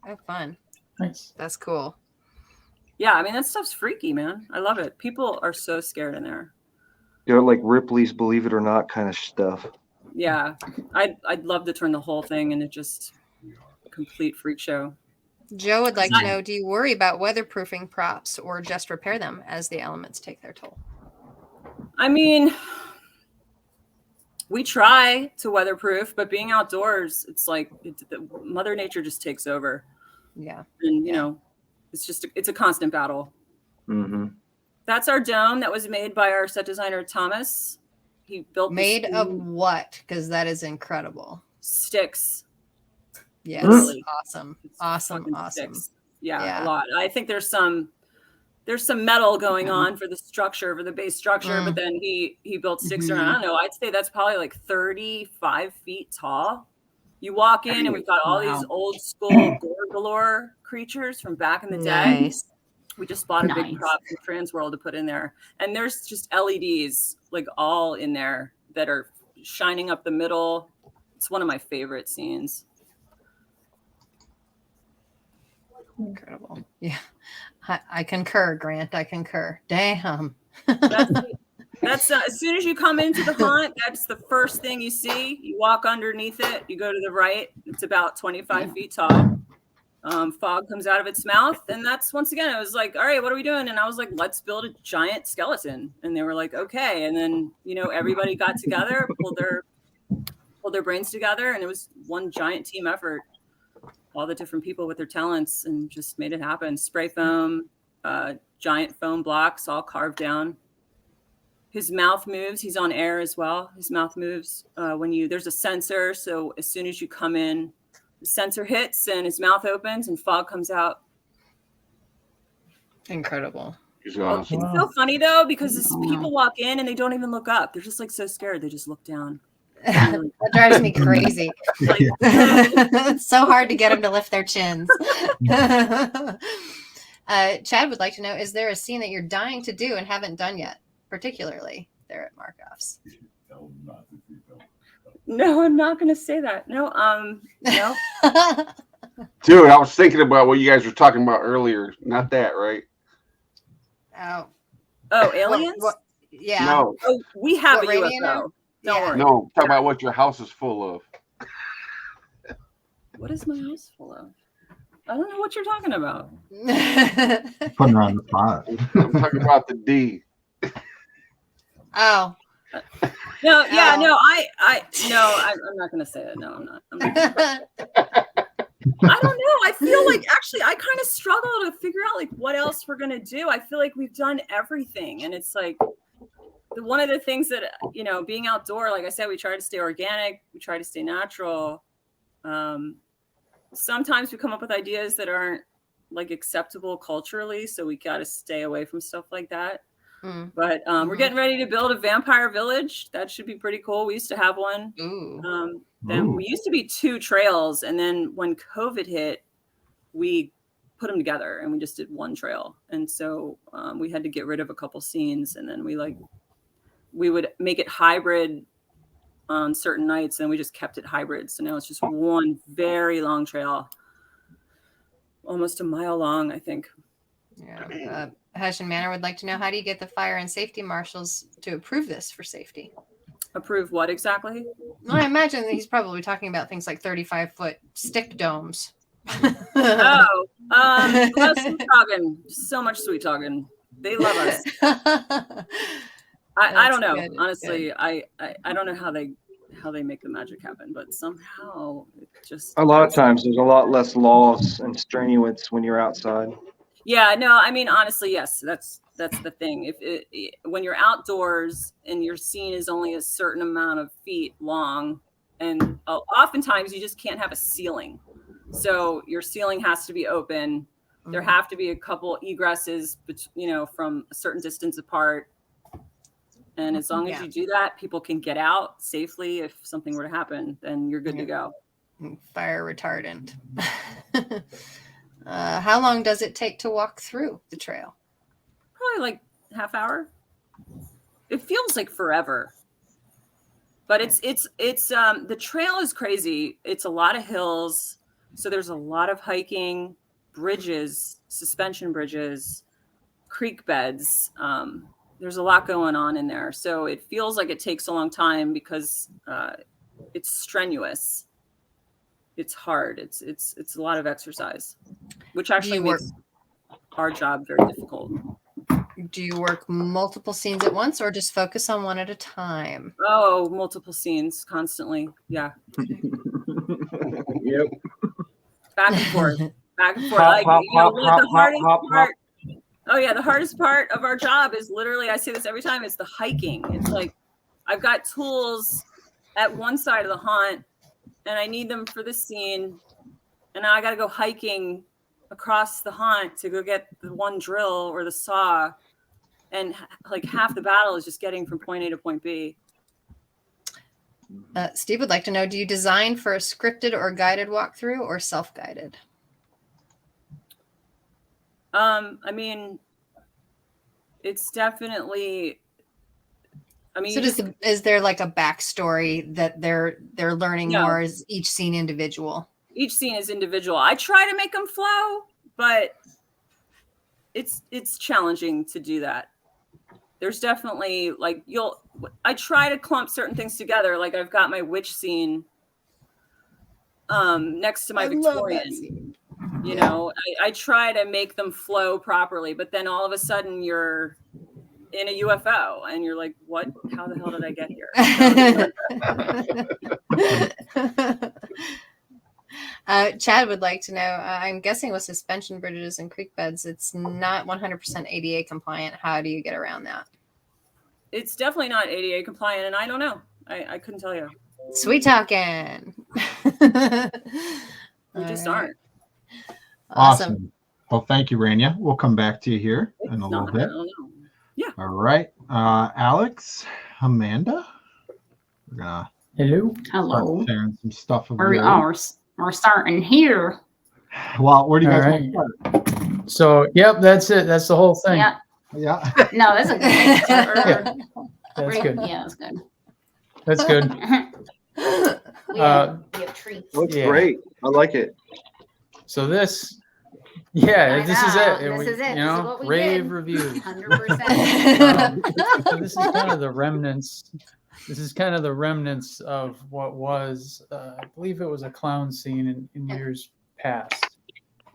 Oh, fun. Nice. That's cool. Yeah, I mean, that stuff's freaky, man. I love it. People are so scared in there. They're like Ripley's Believe It or Not kind of stuff. Yeah, I'd love to turn the whole thing into just a complete freak show. Joe would like to know, do you worry about weatherproofing props or just repair them as the elements take their toll? I mean, we try to weatherproof, but being outdoors, it's like Mother Nature just takes over. Yeah. And, you know, it's a constant battle. Mm-hmm. That's our dome that was made by our set designer, Thomas. He built Made of what? Because that is incredible. Sticks. Yes. Literally. Awesome. Awesome. Sticks. Yeah, a lot. I think there's some metal going on for the structure, for the base structure, but then he built sticks around. I don't know. I'd say that's probably like 35 feet tall. You walk in and we've got all these old school gore galore creatures from back in the day. Nice. We just bought a big prop from Transworld to put in there. And there's just LEDs like all in there that are shining up the middle. It's one of my favorite scenes. Incredible. Yeah. I concur, Grant. I concur. Damn. That's as soon as you come into the haunt, that's the first thing you see. You walk underneath it, you go to the right, it's about 25 feet tall. Fog comes out of its mouth, and that's, once again, it was like, all right, what are we doing? And I was like, let's build a giant skeleton. And they were like, okay. And then, you know, everybody got together, pulled their brains together, and it was one giant team effort. All the different people with their talents, and just made it happen. Spray foam, giant foam blocks all carved down. His mouth moves. He's on air as well. His mouth moves there's a sensor. So as soon as you come in, the sensor hits and his mouth opens and fog comes out. Incredible. He's awesome. It's so funny though, because people walk in and they don't even look up. They're just like so scared. They just look down. That drives me crazy. It's so hard to get them to lift their chins. Chad would like to know, is there a scene that you're dying to do and haven't done yet, particularly there at Markov's? No, I'm not going to say that. No. Dude, I was thinking about what you guys were talking about earlier. Not that, right? Oh, aliens? Yeah. No. Oh, we have a UFO. No, talk about what your house is full of. What is my house full of? I don't know what you're talking about. Putting her on the spot. I'm talking about the D. Oh. No, yeah, no, I'm not going to say it. No, I'm not. I don't know. I feel like actually I kind of struggle to figure out like what else we're going to do. I feel like we've done everything, and it's like one of the things that, you know, being outdoor, like I said, we try to stay organic, we try to stay natural. Sometimes we come up with ideas that aren't like acceptable culturally, so we got to stay away from stuff like that. But we're getting ready to build a vampire village. That should be pretty cool. We used to have one. Then we used to be 2 trails, and then when COVID hit, we put them together and we just did 1 trail. And so we had to get rid of a couple scenes, and then we would make it hybrid on certain nights, and we just kept it hybrid. So now it's just one very long trail, almost a mile long, I think. Yeah. Hessian Manor would like to know, how do you get the fire and safety marshals to approve this for safety? Approve what exactly? Well, I imagine that he's probably talking about things like 35-foot stick domes. Sweet talking. So much sweet talking. They love us. I don't know. Honestly, I don't know how they make the magic happen, but somehow it just a lot of times there's a lot less laws and strenuous when you're outside. Yeah, no, I mean, honestly, yes, that's the thing. When you're outdoors and your scene is only a certain amount of feet long, and oftentimes you just can't have a ceiling, so your ceiling has to be open. There have to be a couple egresses, you know, from a certain distance apart. And as long as you do that, people can get out safely. If something were to happen, then you're good to go. Fire retardant. How long does it take to walk through the trail? Probably like half hour. It feels like forever. But it's the trail is crazy. It's a lot of hills. So there's a lot of hiking, bridges, suspension bridges. creek beds. There's a lot going on in there. So it feels like it takes a long time because it's strenuous. It's hard. It's a lot of exercise, which actually makes our job very difficult. Do you work multiple scenes at once or just focus on one at a time? Oh, multiple scenes constantly. Yeah. Yep. Back and forth. Back and forth. Pop, Like, pop, you know, pop, the hardest pop, part. Oh yeah, the hardest part of our job is literally, I say this every time, it's the hiking. It's like I've got tools at one side of the haunt and I need them for this scene. And now I got to go hiking across the haunt to go get the one drill or the saw. And like half the battle is just getting from point A to point B. Steve would like to know, do you design for a scripted or guided walkthrough or self-guided? I mean, it's definitely, I mean, So is there like a backstory that they're learning No. more as each scene individual? Each scene is individual. I try to make them flow, but it's challenging to do that. There's definitely like I try to clump certain things together. Like I've got my witch scene next to my Victorian. You know, I try to make them flow properly, but then all of a sudden you're in a UFO and you're like, what? How the hell did I get here? Chad would like to know, I'm guessing with suspension bridges and creek beds, it's not 100% ADA compliant. How do you get around that? It's definitely not ADA compliant, and I don't know. I couldn't tell you. Sweet talking. We just aren't. Awesome. Well, thank you, Rania. We'll come back to you here in a little bit. I don't know. Yeah. All right. Alex, Amanda, we're going Hello. to Hello. start sharing some stuff of We're starting here. Well, where do you All guys right. want to start? So, yep, that's it. That's the whole thing. Yeah. Yeah. No, that's a good. That's good. Yeah, that's good. That's good. we have treats. Looks Yeah. great. I like it. So this, yeah, I this is know. it. This is it. You This is know, what we rave did. reviews. 100%. So this is kind of the remnants. This is kind of the remnants of what was, I believe it was a clown scene in years past.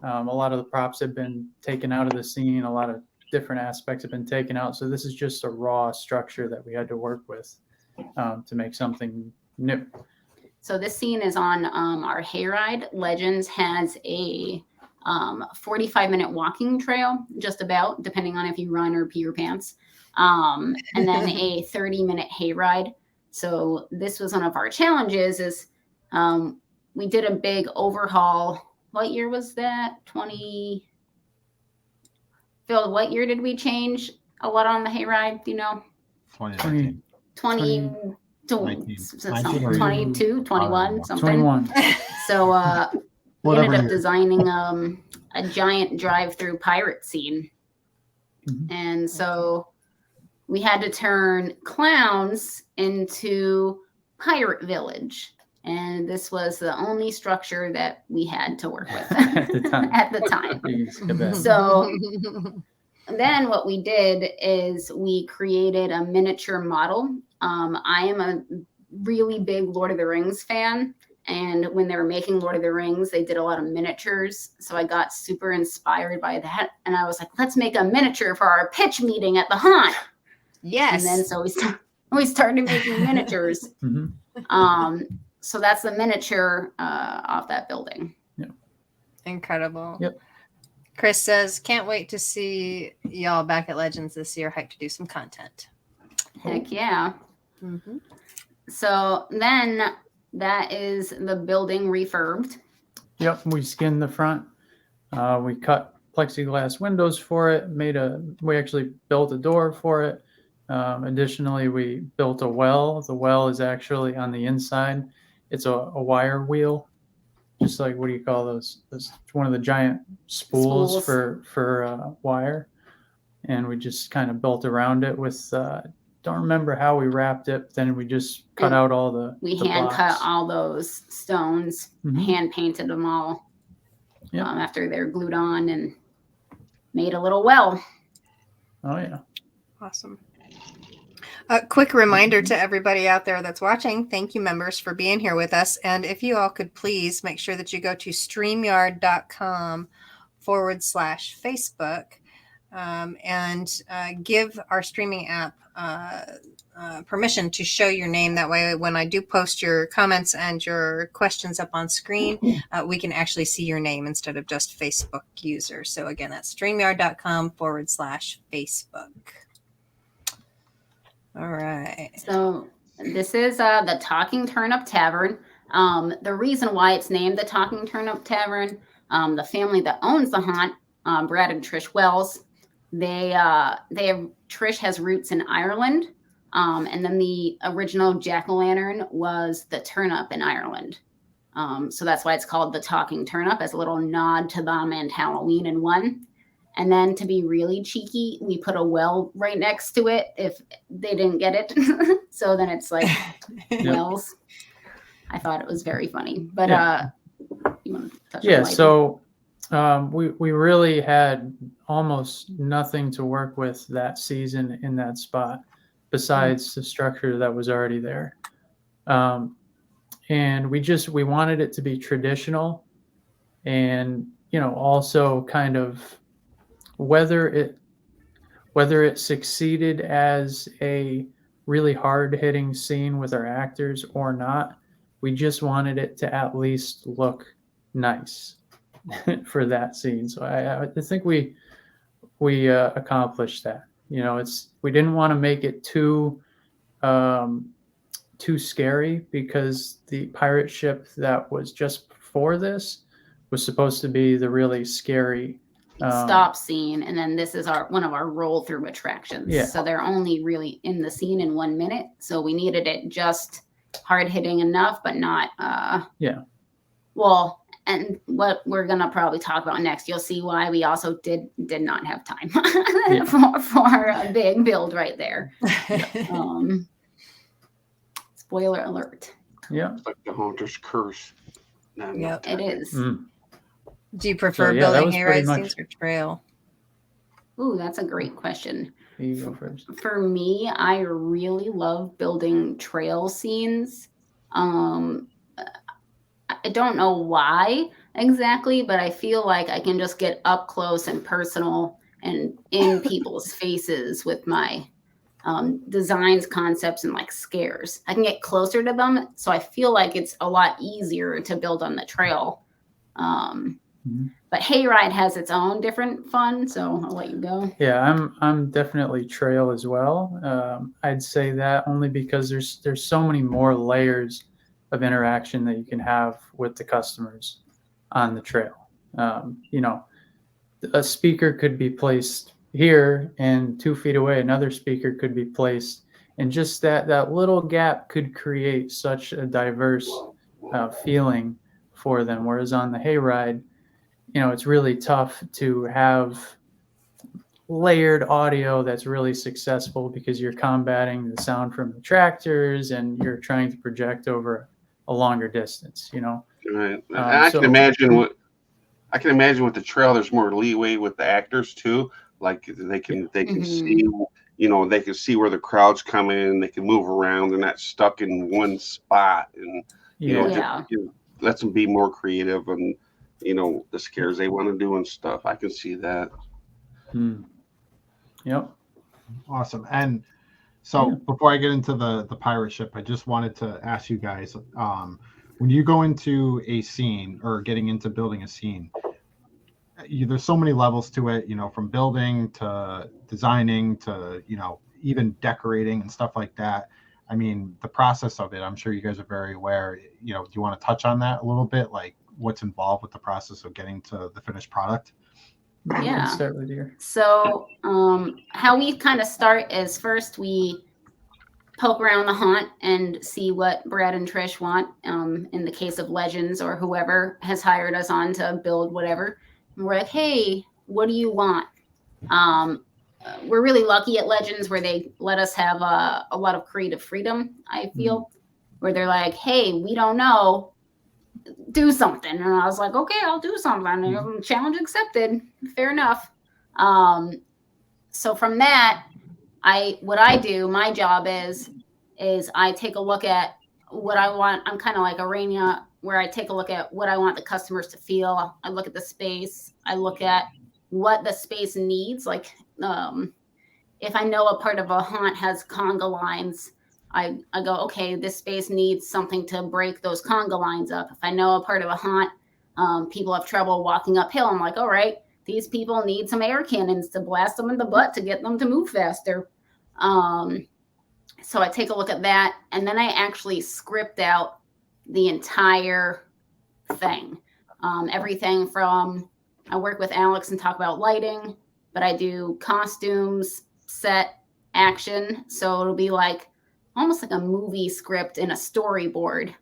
A lot of the props have been taken out of the scene. A lot of different aspects have been taken out. So this is just a raw structure that we had to work with to make something new. So this scene is on our hayride. Legends has a 45-minute walking trail, just about, depending on if you run or pee your pants. And then a 30-minute hayride. So this was one of our challenges is we did a big overhaul. What year was that? Phil, what year did we change a lot on the hayride? Do you know? 2019. 22, 21, something. 21. So we Whatever ended up year. designing a giant drive-through pirate scene. Mhm. And so we had to turn clowns into pirate village. And this was the only structure that we had to work with At the time. at the time. You can skip that. So then what we did is we created a miniature model. I am a really big Lord of the Rings fan. And when they were making Lord of the Rings, they did a lot of miniatures. So I got super inspired by that. And I was like, let's make a miniature for our pitch meeting at the haunt. Yes. And then so we started making miniatures. Mhm. So that's the miniature off that building. Incredible. Yep. Chris says, can't wait to see y'all back at Legends this year. Hyped to do some content. Heck yeah. Mm-hmm. So then that is the building refurbed. Yep, we skinned the front. We cut plexiglass windows for it. We actually built a door for it. Additionally, we built a well. The well is actually on the inside. It's a wire wheel, just like, what do you call those? It's one of the giant spools. for wire. And we just kind of built around it with, don't remember how we wrapped it, but then we just cut out all the We the hand blocks. cut all those stones, Mhm. hand painted them all Yep. after they're glued on and made a little well. Oh yeah. Awesome. A quick reminder to everybody out there that's watching. Thank you, members, for being here with us. And if you all could please make sure that you go to streamyard.com/Facebook and give our streaming app permission to show your name. That way, when I do post your comments and your questions up on screen, we can actually see your name instead of just Facebook user. So again, that's streamyard.com/Facebook. All right. So this is the Talking Turnip Tavern. The reason why it's named the Talking Turnip Tavern, the family that owns the haunt, Brad and Trish Wells, Trish has roots in Ireland, and then the original jack-o'-lantern was the turnip in Ireland. So that's why it's called the Talking Turnip, as a little nod to them and Halloween in one. And then to be really cheeky, we put a well right next to it if they didn't get it. So then it's like wells. I thought it was very funny. But you want to touch on lighting? So we really had almost nothing to work with that season in that spot besides the structure that was already there. And we wanted it to be traditional and, also kind of whether it succeeded as a really hard-hitting scene with our actors or not, we just wanted it to at least look nice for that scene. So I think we accomplished that. We didn't want to make it too scary, because the pirate ship that was just before this was supposed to be the really scary stop scene, and then this is one of our roll through attractions. Yeah. So they're only really in the scene in 1 minute. So we needed it just hard hitting enough, but not well, and what we're gonna probably talk about next, you'll see why we also did not have time for a big build right there. Spoiler alert. Yeah. It's like the Haunter's Curse. Yep. It is. Do you prefer that building was hayride pretty scenes or trail? Ooh, that's a great question. You go first. For me, I really love building trail scenes. I don't know why exactly, but I feel like I can just get up close and personal and in people's faces with my designs, concepts, and like scares. I can get closer to them, so I feel like it's a lot easier to build on the trail. But hayride has its own different fun, so I'll let you go. Yeah, I'm definitely trail as well. I'd say that only because there's so many more layers of interaction that you can have with the customers on the trail. A speaker could be placed here, and 2 feet away another speaker could be placed, and just that little gap could create such a diverse feeling for them. Whereas on the hayride, it's really tough to have layered audio that's really successful, because you're combating the sound from the tractors and you're trying to project over a longer distance, Right. I can imagine with the trail, there's more leeway with the actors too. Like they can see, they can see where the crowd's coming. They can move around. They're not stuck in one spot, and lets them be more creative and the scares they want to do and stuff. I can see that. Yep. Awesome. And so before I get into the pirate ship, I just wanted to ask you guys, when you go into a scene or getting into building a scene, there's so many levels to it, from building to designing to, even decorating and stuff like that. I mean, the process of it, I'm sure you guys are very aware. Do you want to touch on that a little bit? Like what's involved with the process of getting to the finished product? Yeah. Start with you. So how we kind of start is first we poke around the haunt and see what Brad and Trish want. In the case of Legends or whoever has hired us on to build whatever, and we're like, hey, what do you want? We're really lucky at Legends where they let us have a lot of creative freedom, I feel, where they're like, hey, we don't know, do something. And I was like, okay, I'll do something. Challenge accepted. Fair enough. So from that, what I do, my job is I take a look at what I want. I'm kind of like a Rania, where I take a look at what I want the customers to feel. I look at the space. I look at what the space needs. Like, if I know a part of a haunt has conga lines, I go, okay, this space needs something to break those conga lines up. If I know a part of a haunt, people have trouble walking uphill, I'm like, all right, these people need some air cannons to blast them in the butt to get them to move faster. So I take a look at that, and then I actually script out the entire thing. Everything from, I work with Alex and talk about lighting, but I do costumes, set, action. So it'll be like almost like a movie script in a storyboard.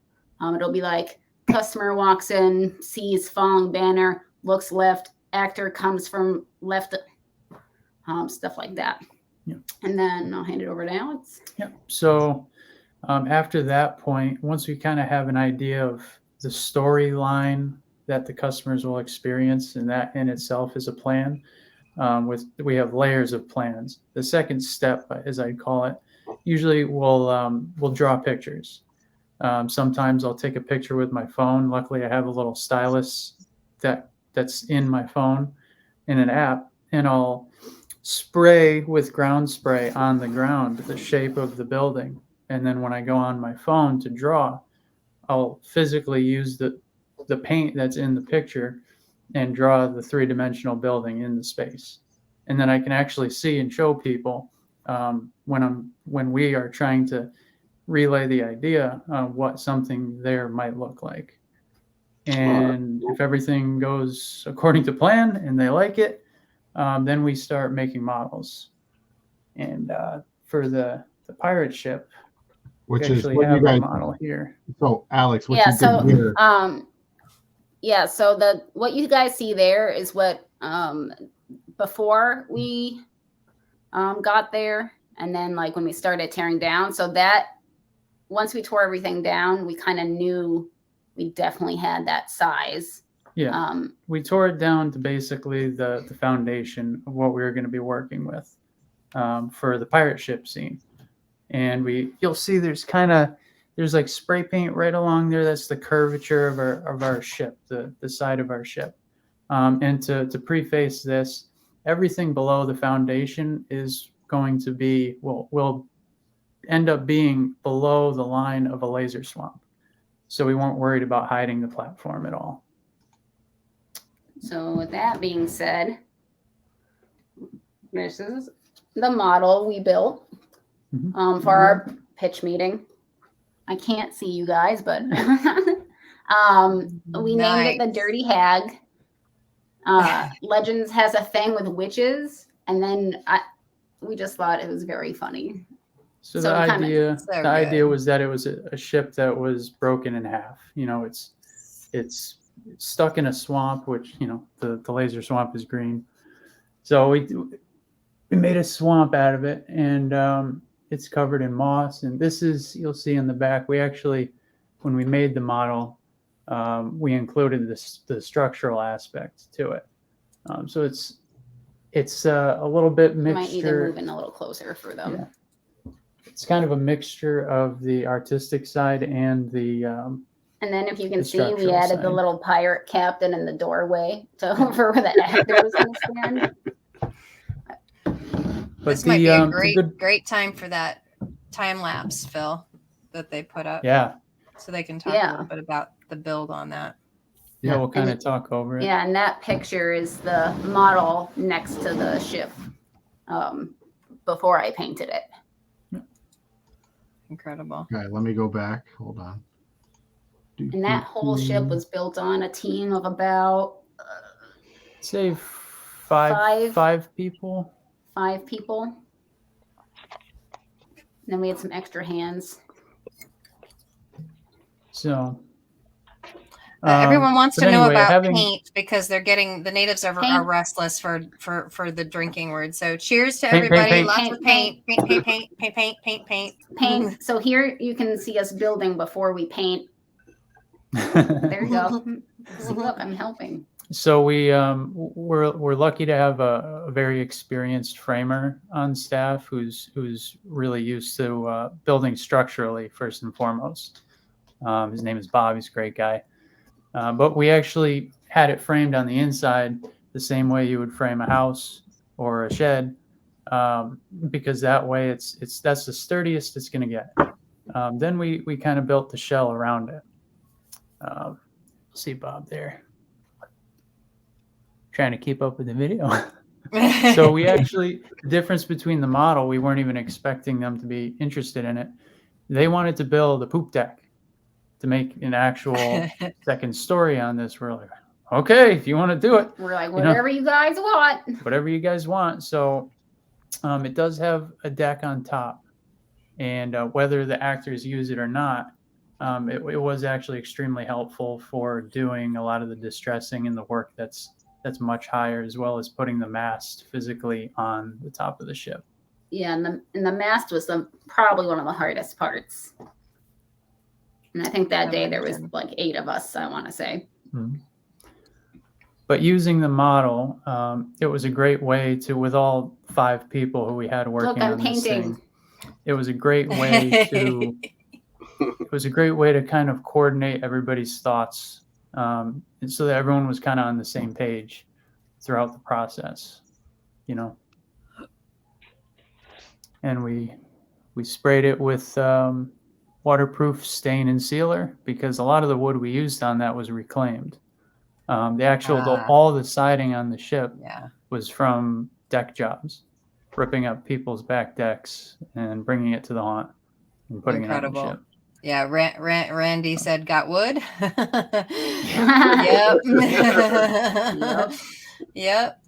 It'll be like customer walks in, sees falling banner, looks left, actor comes from left, stuff like that. Yeah. And then I'll hand it over to Alex. Yeah. So after that point, once we kind of have an idea of the storyline that the customers will experience, and that in itself is a plan, we have layers of plans. The second step, as I call it, usually we'll draw pictures. Sometimes I'll take a picture with my phone. Luckily, I have a little stylus that's in my phone in an app, and I'll spray with ground spray on the ground the shape of the building. And then when I go on my phone to draw, I'll physically use the paint that's in the picture and draw the three-dimensional building in the space. And then I can actually see and show people when we are trying to relay the idea of what something there might look like. And if everything goes according to plan and they like it, then we start making models. And for the pirate ship, Which we is actually what have you guys. a model here. So Alex, what Yeah, you did here. So what you guys see there is what before we got there, and then like when we started tearing down. So that once we tore everything down, we kind of knew we definitely had that size. Yeah, we tore it down to basically the foundation of what we were going to be working with for the pirate ship scene. And you'll see there's like spray paint right along there. That's the curvature of our ship, the side of our ship. And to preface this, everything below the foundation is going to be will end up being below the line of a laser swamp. So we weren't worried about hiding the platform at all. So with that being said, this is the model we built for our pitch meeting. I can't see you guys, but we named it the Dirty Hag. Legends has a thing with witches, and then we just thought it was very funny. So the idea was that it was a ship that was broken in half. You know, it's stuck in a swamp, which, you know, the laser swamp is green. So we made a swamp out of it, and it's covered in moss. And this is, you'll see in the back, we actually, when we made the model, we included the structural aspect to it. So it's a little bit mixture. Might need to move in a little closer for them. Yeah. It's kind of a mixture of the artistic side and the and then if you can see, we structural added side. the little pirate captain in the doorway for where the actor was going to stand. This might be a great time for that time lapse, Phil, that they put up. Yeah. So they can talk a little bit about the build on that. Yeah, we'll kind of talk over it. Yeah, and that picture is the model next to the ship before I painted it. Incredible. Okay, let me go back. Hold on. And that whole ship was built on a team of about say five people. 5 people. And then we had some extra hands. So everyone wants to know anyway, about paint because the natives are restless for the drinking word. So cheers to everybody. Lots of paint. Paint. So here you can see us building before we paint. There you go. See, look, I'm helping. So we're lucky to have a very experienced framer on staff who's really used to building structurally first and foremost. His name is Bob. He's a great guy. But we actually had it framed on the inside the same way you would frame a house or a shed, because that way that's the sturdiest it's going to get. Then we kind of built the shell around it. See Bob there. Trying to keep up with the video. So we actually, the difference between the model, we weren't even expecting them to be interested in it. They wanted to build a poop deck to make an actual second story on this. We're like, okay, if you want to do it. We're like, whatever you guys want. Whatever you guys want. So it does have a deck on top. And whether the actors use it or not, it was actually extremely helpful for doing a lot of the distressing and the work that's much higher, as well as putting the mast physically on the top of the ship. Yeah, and the mast was probably one of the hardest parts. And I think that day there was like 8 of us, I want to say. Mm-hmm. But using the model, it was a great way to, with all 5 people who we had working on this thing, it was a great way to kind of coordinate everybody's thoughts, so that everyone was kind of on the same page throughout the process, you know. And we sprayed it with waterproof stain and sealer, because a lot of the wood we used on that was reclaimed. All the siding on the ship was from deck jobs, ripping up people's back decks and bringing it to the haunt and putting it on the ship. Yeah, Randy said, "Got wood." Yep.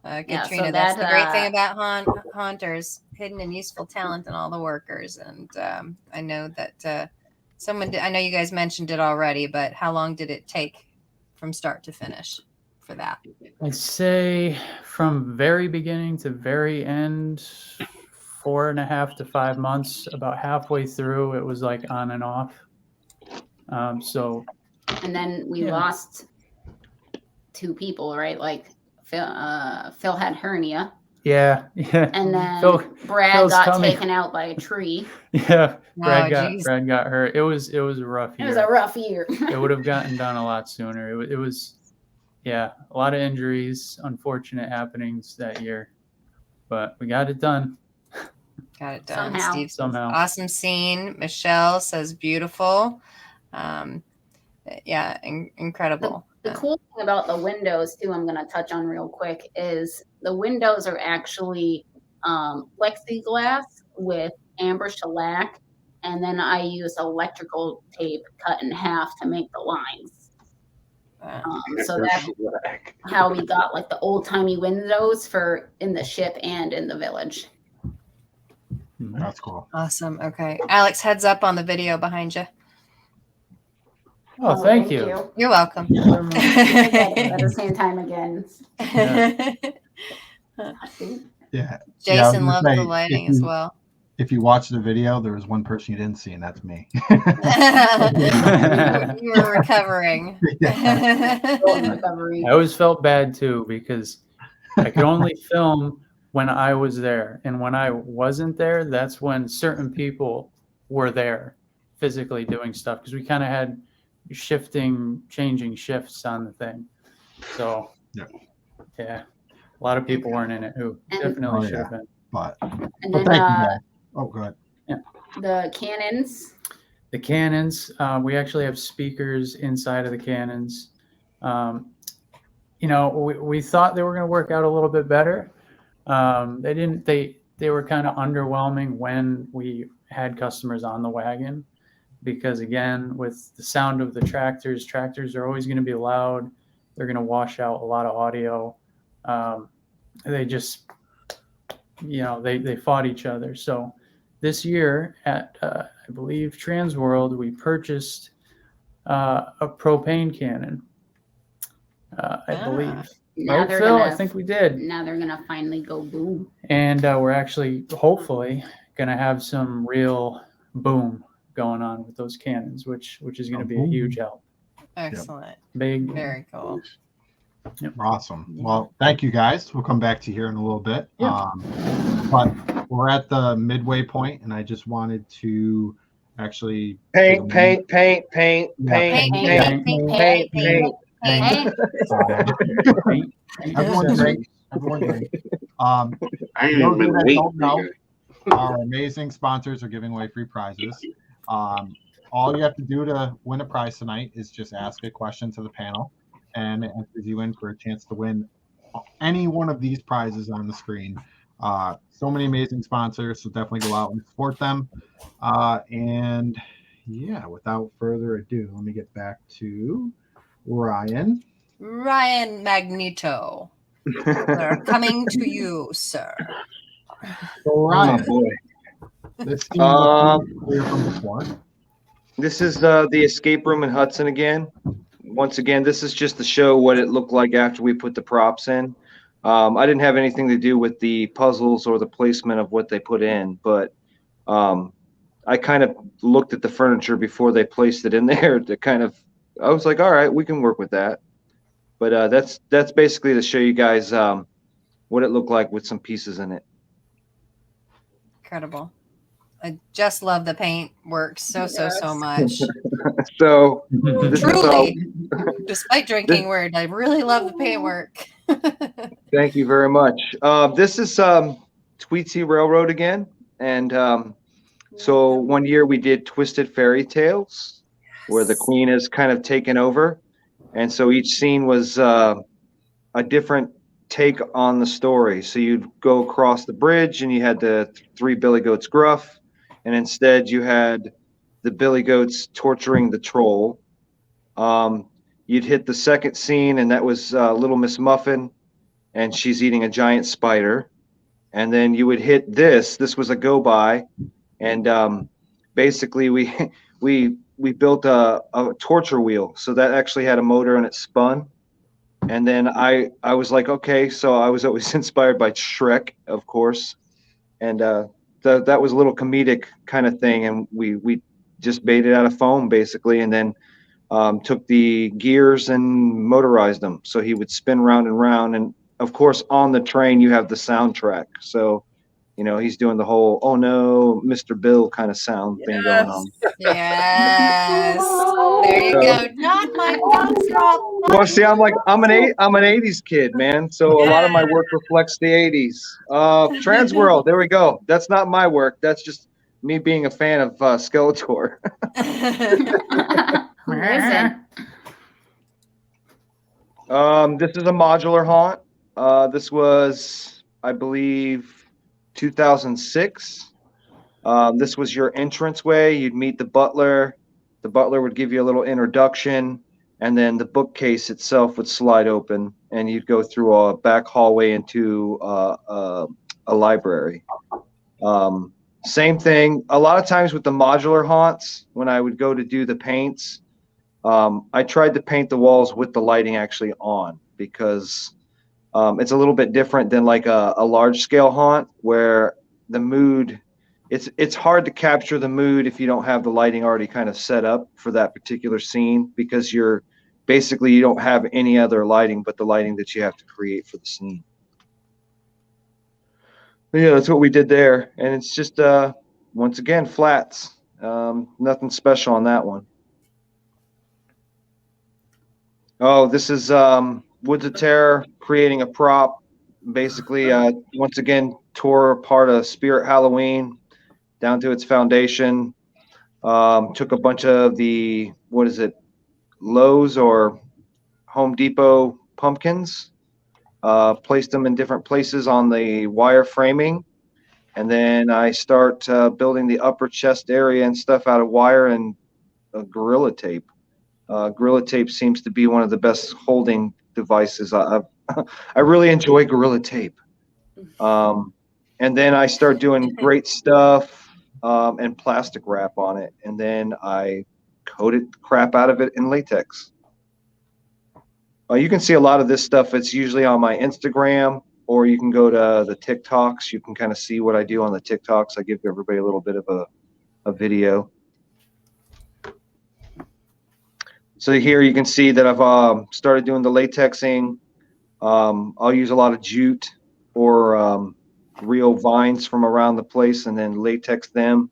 Katrina, that's the great thing about haunters: hidden and useful talent in all the workers. And I know that I know you guys mentioned it already, but how long did it take from start to finish for that? I'd say from very beginning to very end, 4.5 to 5 months. About halfway through, it was like on and off. And then we lost 2 people, right? Like Phil had hernia. Yeah. And then Brad got taken out by a tree. Yeah. Brad got hurt. It was a rough year. It was a rough year. It would have gotten done a lot sooner. It was a lot of injuries, unfortunate happenings that year, but we got it done. Got it done. Somehow. Steve, awesome scene. Michelle says beautiful. Incredible. The cool thing about the windows too, I'm going to touch on real quick, is the windows are actually plexiglass with amber shellac, and then I use electrical tape cut in half to make the lines. So that's how we got like the old timey windows for in the ship and in the village. That's cool. Awesome. Okay, Alex, heads up on the video behind you. Oh, thank you. You're welcome. At the same time again. Yeah. Jason loved the lighting as well. If you watch the video, there was one person you didn't see, and that's me. You were recovering. I always felt bad too, because I could only film when I was there, and when I wasn't there, that's when certain people were there physically doing stuff, because we kind of had changing shifts on the thing. So a lot of people weren't in it who definitely should have been. But and then, then go ahead. Yeah. The cannons. The cannons, we actually have speakers inside of the cannons. We thought they were going to work out a little bit better. They didn't. They were kind of underwhelming when we had customers on the wagon, because again, with the sound of the tractors are always going to be loud. They're going to wash out a lot of audio. They just, they fought each other. So this year at, I believe, Transworld, we purchased a propane cannon, I believe. Now right, Phil? I think we did. Now they're going to finally go boom. And we're actually, hopefully, going to have some real boom going on with those cannons, which is going to be a huge help. Excellent. Big. Very cool. Awesome. Well, thank you guys. We'll come back to you here in a little bit. Yeah. But we're at the midway point, and I just wanted to actually Paint. Paint, paint, paint, Everyone drink. Everyone drink. I ain't Those even been that waiting. don't know, our amazing sponsors are giving away free prizes. All you have to do to win a prize tonight is just ask a question to the panel, and it enters you in for a chance to win any one of these prizes on the screen. So many amazing sponsors, so definitely go out and support them. And yeah, without further ado, let me get back to Ryan. Ryan Magneto. We're coming to you, sir. So Ryan, Oh, boy. this seems clear from before. This is the escape room in Hudson again. Once again, this is just to show what it looked like after we put the props in. I didn't have anything to do with the puzzles or the placement of what they put in, but I kind of looked at the furniture before they placed it in there to I was like, all right, we can work with that. But that's basically to show you guys what it looked like with some pieces in it. Incredible. I just love the paint work so much. So this Truly, despite drinking word, I really love the paint work. Thank you very much. This is Tweetsy Railroad again. And so one year we did Twisted Fairy Tales, where the queen is kind of taken over. And so each scene was a different take on the story. So you'd go across the bridge and you had the three Billy Goats gruff. And instead you had the Billy Goats torturing the troll. You'd hit the second scene, and that was Little Miss Muffin, and she's eating a giant spider. And then you would hit this. This was a go-by, and basically we built a torture wheel. So that actually had a motor and it spun. And then I was like, okay, so I was always inspired by Shrek, of course, and that was a little comedic kind of thing, and we just made it out of foam basically, and then took the gears and motorized them so he would spin round and round. And of course on the train you have the soundtrack, so he's doing the whole "oh no, Mr. Bill" kind of sound thing going on. Yes, there you go. Not my box drop. Well, see, I'm an 80s kid, man. So a lot of my work reflects the 80s. Trans World, there we go. That's not my work. That's just me being a fan of Skeletor. Who isn't? This is a modular haunt. This was, I believe, 2006. This was your entranceway. You'd meet the butler. The butler would give you a little introduction, and then the bookcase itself would slide open, and you'd go through a back hallway into a library. Same thing. A lot of times with the modular haunts, when I would go to do the paints, I tried to paint the walls with the lighting actually on, because it's a little bit different than like a large scale haunt where the mood, it's hard to capture the mood if you don't have the lighting already kind of set up for that particular scene, because you don't have any other lighting but the lighting that you have to create for the scene. But yeah, that's what we did there, and it's just once again flats. Nothing special on that one. Oh, this is Woods of Terror creating a prop. Basically, once again, tore apart a Spirit Halloween down to its foundation. Took a bunch of the, Lowe's or Home Depot pumpkins, placed them in different places on the wire framing. And then I start building the upper chest area and stuff out of wire and Gorilla Tape. Gorilla Tape seems to be one of the best holding devices. I really enjoy Gorilla Tape. And then I start doing great stuff and plastic wrap on it. And then I coated the crap out of it in latex. You can see a lot of this stuff. It's usually on my Instagram, or you can go to the TikToks. You can kind of see what I do on the TikToks. I give everybody a little bit of a video. So here you can see that I've started doing the latexing. I'll use a lot of jute or real vines from around the place and then latex them.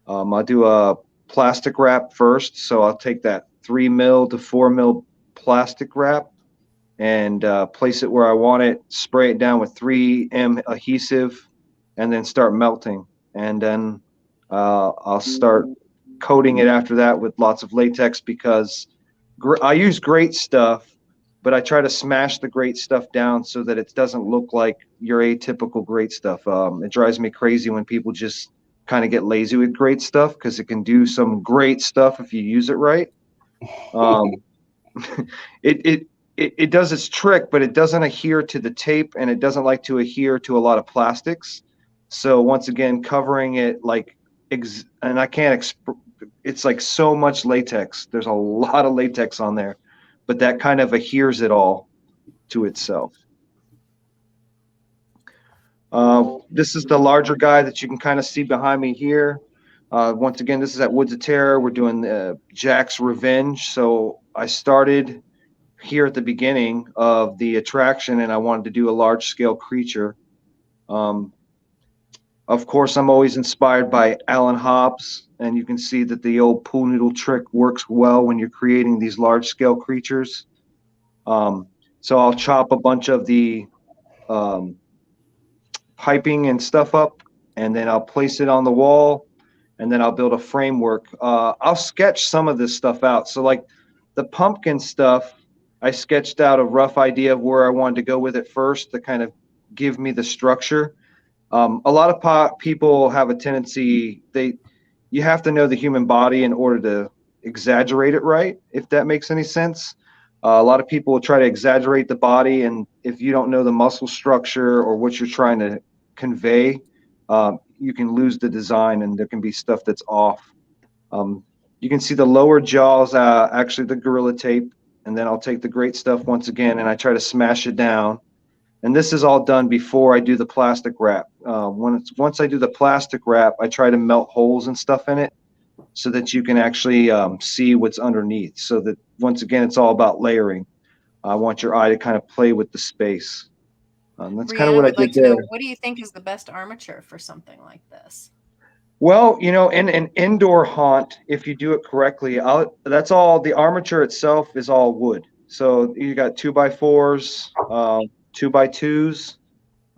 I'll do a plastic wrap first. So I'll take that 3 mil to 4 mil plastic wrap and place it where I want it, spray it down with 3M adhesive, and then start melting. And then I'll start coating it after that with lots of latex because I use great stuff, but I try to smash the great stuff down so that it doesn't look like your atypical great stuff. It drives me crazy when people just kind of get lazy with great stuff because it can do some great stuff if you use it right. It does its trick, but it doesn't adhere to the tape, and it doesn't like to adhere to a lot of plastics. So once again, covering it like, and I can't, it's like so much latex. There's a lot of latex on there, but that kind of adheres it all to itself. This is the larger guy that you can kind of see behind me here. Once again, this is at Woods of Terror. We're doing Jack's Revenge. So I started here at the beginning of the attraction, and I wanted to do a large scale creature. Of course, I'm always inspired by Alan Hobbs, and you can see that the old pool noodle trick works well when you're creating these large scale creatures. So I'll chop a bunch of the piping and stuff up, and then I'll place it on the wall, and then I'll build a framework. I'll sketch some of this stuff out. So like the pumpkin stuff, I sketched out a rough idea of where I wanted to go with it first to kind of give me the structure. A lot of people have a tendency, you have to know the human body in order to exaggerate it right, if that makes any sense. A lot of people will try to exaggerate the body, and if you don't know the muscle structure or what you're trying to convey, you can lose the design, and there can be stuff that's off. You can see the lower jaws, actually the Gorilla Tape, and then I'll take the great stuff once again, and I try to smash it down. And this is all done before I do the plastic wrap. Once I do the plastic wrap, I try to melt holes and stuff in it so that you can actually see what's underneath. So that once again, it's all about layering. I want your eye to kind of play with the space. That's kind of what I did to there. know, what do you think is the best armature for something like this? Well, you know, in an indoor haunt, if you do it correctly, that's all. The armature itself is all wood. So you got 2x4s, 2x2s,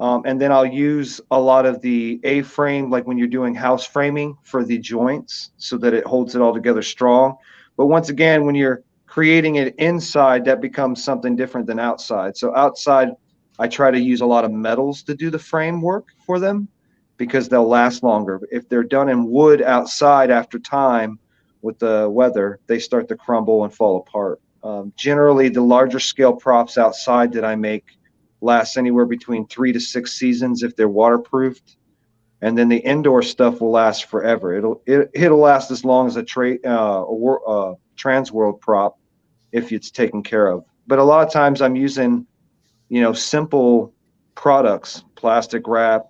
and then I'll use a lot of the A-frame, like when you're doing house framing for the joints, so that it holds it all together strong. But once again, when you're creating it inside, that becomes something different than outside. So outside, I try to use a lot of metals to do the framework for them because they'll last longer. If they're done in wood outside after time with the weather, they start to crumble and fall apart. Generally, the larger scale props outside that I make last anywhere between 3 to 6 seasons if they're waterproofed, and then the indoor stuff will last forever. It'll last as long as a Transworld prop if it's taken care of. But a lot of times I'm using, you know, simple products, plastic wrap.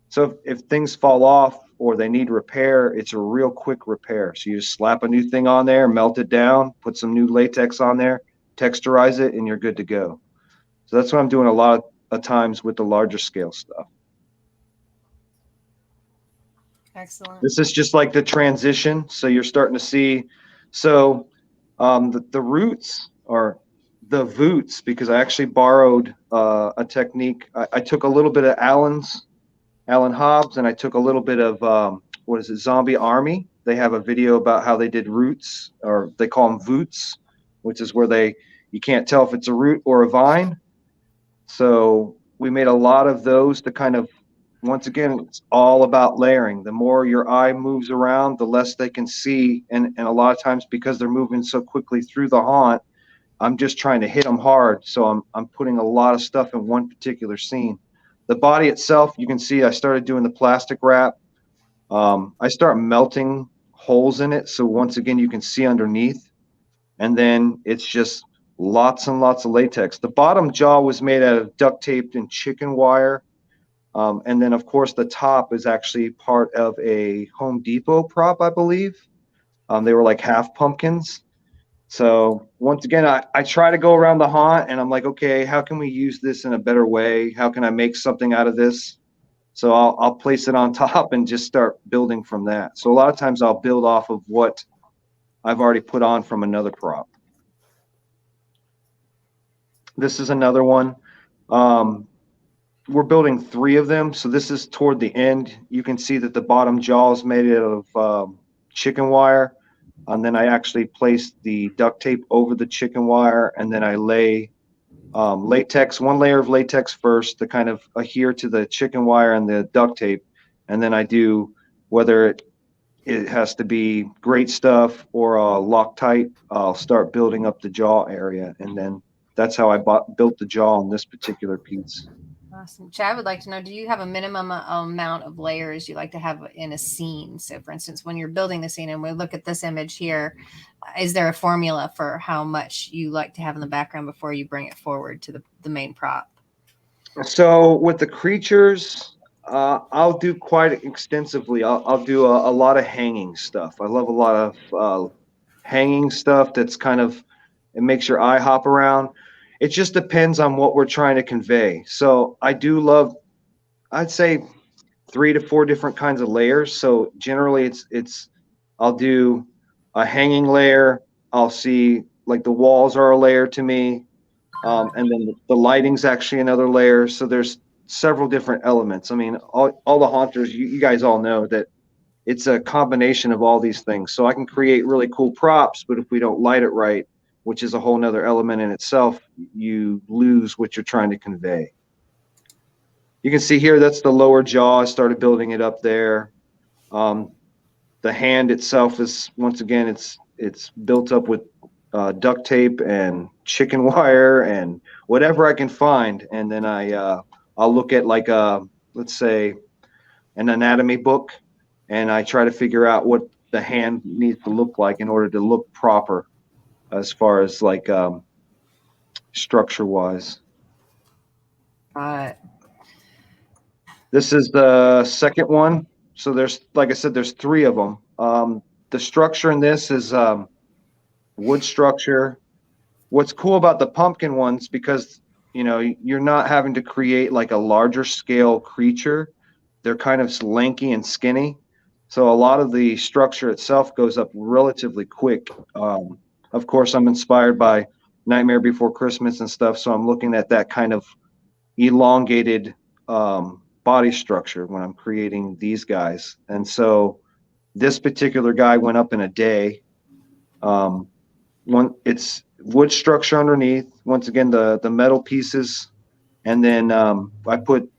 So if things fall off or they need repair, it's a real quick repair. So you just slap a new thing on there, melt it down, put some new latex on there, texturize it, and you're good to go. So that's what I'm doing a lot of times with the larger scale stuff. Excellent. This is just like the transition. So you're starting to see, so the roots are the voots, because I actually borrowed a technique. I took a little bit of Alan Hobbs, and I took a little bit of, Zombie Army. They have a video about how they did roots, or they call them voots, which is where you can't tell if it's a root or a vine. So we made a lot of those to kind of, once again, it's all about layering. The more your eye moves around, the less they can see. And a lot of times, because they're moving so quickly through the haunt, I'm just trying to hit them hard. So I'm putting a lot of stuff in one particular scene. The body itself, you can see I started doing the plastic wrap. I start melting holes in it. So once again, you can see underneath. And then it's just lots and lots of latex. The bottom jaw was made out of duct taped and chicken wire. And then, of course, the top is actually part of a Home Depot prop, I believe. They were like half pumpkins. So once again, I try to go around the haunt and I'm like, okay, how can we use this in a better way? How can I make something out of this? So I'll place it on top and just start building from that. So a lot of times I'll build off of what I've already put on from another prop. This is another one. We're building 3 of them. So this is toward the end. You can see that the bottom jaw is made out of chicken wire. And then I actually place the duct tape over the chicken wire. And then I lay latex, 1 layer of latex first to kind of adhere to the chicken wire and the duct tape. And then I do, whether it has to be great stuff or Loctite, I'll start building up the jaw area. And then that's how I built the jaw on this particular piece. Awesome. Chad would like to know, do you have a minimum amount of layers you like to have in a scene? So for instance, when you're building the scene and we look at this image here, is there a formula for how much you like to have in the background before you bring it forward to the main prop? So with the creatures, I'll do quite extensively. I'll do a lot of hanging stuff. I love a lot of hanging stuff that's kind of, it makes your eye hop around. It just depends on what we're trying to convey. So I do love, I'd say 3 to 4 different kinds of layers. So generally I'll do a hanging layer. I'll see like the walls are a layer to me. And then the lighting's actually another layer. So there's several different elements. I mean, all the haunters, you guys all know that it's a combination of all these things. So I can create really cool props, but if we don't light it right, which is a whole nother element in itself, you lose what you're trying to convey. You can see here, that's the lower jaw. I started building it up there. The hand itself is, once again, it's built up with duct tape and chicken wire and whatever I can find. And then I'll look at like let's say an anatomy book, and I try to figure out what the hand needs to look like in order to look proper as far as like structure wise. This is the second one. So there's, like I said, there's 3 of them. The structure in this is wood structure. What's cool about the pumpkin ones, because you know you're not having to create like a larger scale creature. They're kind of lanky and skinny, so a lot of the structure itself goes up relatively quick. Of course, I'm inspired by Nightmare Before Christmas and stuff, so I'm looking at that kind of elongated body structure when I'm creating these guys. And so this particular guy went up in a day. It's wood structure underneath, once again the metal pieces, and then I put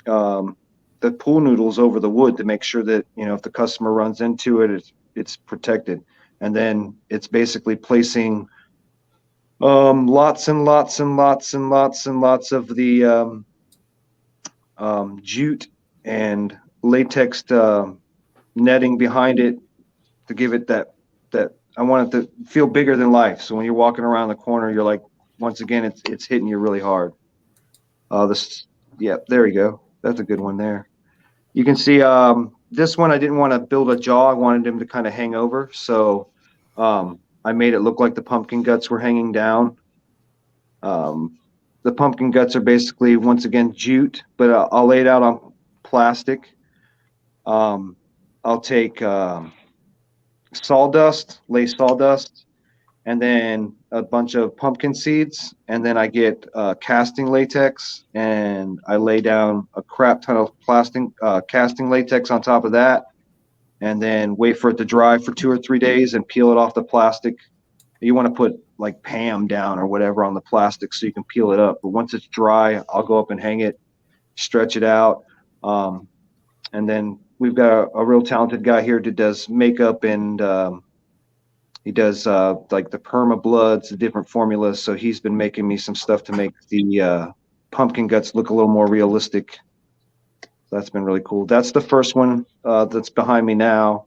the pool noodles over the wood to make sure that, you know, if the customer runs into it, it's protected. And then it's basically placing lots and lots and lots and lots and lots of the jute and latex netting behind it to give it that I want it to feel bigger than life. So when you're walking around the corner, you're like, once again, it's hitting you really hard. Yeah, there you go. That's a good one there. You can see this one, I didn't want to build a jaw. I wanted him to kind of hang over. So I made it look like the pumpkin guts were hanging down. The pumpkin guts are basically, once again, jute, but I'll lay it out on plastic. I'll take sawdust, lay sawdust, and then a bunch of pumpkin seeds, and then I get casting latex, and I lay down a crap ton of casting latex on top of that, and then wait for it to dry for 2 or 3 days and peel it off the plastic. You want to put like Pam down or whatever on the plastic so you can peel it up. But once it's dry, I'll go up and hang it, stretch it out. And then we've got a real talented guy here that does makeup, and he does like the perma bloods, the different formulas. So he's been making me some stuff to make the pumpkin guts look a little more realistic. So that's been really cool. That's the first one that's behind me now.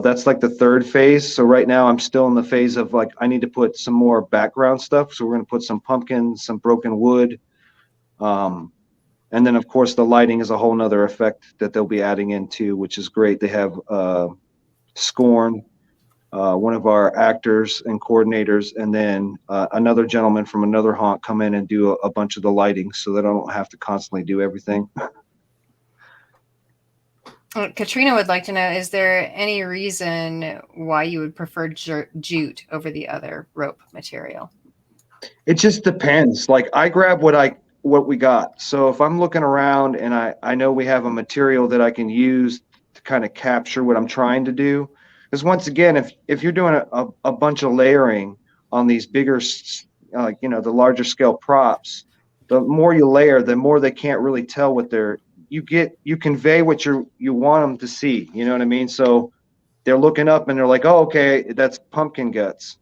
That's like the 3rd phase. So right now I'm still in the phase of like, I need to put some more background stuff. So we're going to put some pumpkins, some broken wood. And then of course the lighting is a whole nother effect that they'll be adding into, which is great. They have Scorn, one of our actors and coordinators, and then another gentleman from another haunt come in and do a bunch of the lighting so that I don't have to constantly do everything. Katrina would like to know, is there any reason why you would prefer jute over the other rope material? It just depends. Like I grab what we got. So if I'm looking around and I know we have a material that I can use to kind of capture what I'm trying to do. Because once again, if you're doing a bunch of layering on these bigger, the larger scale props, the more you layer, the more they can't really tell what you convey what you want them to see. You know what I mean? So they're looking up and they're like, oh, okay, that's pumpkin guts.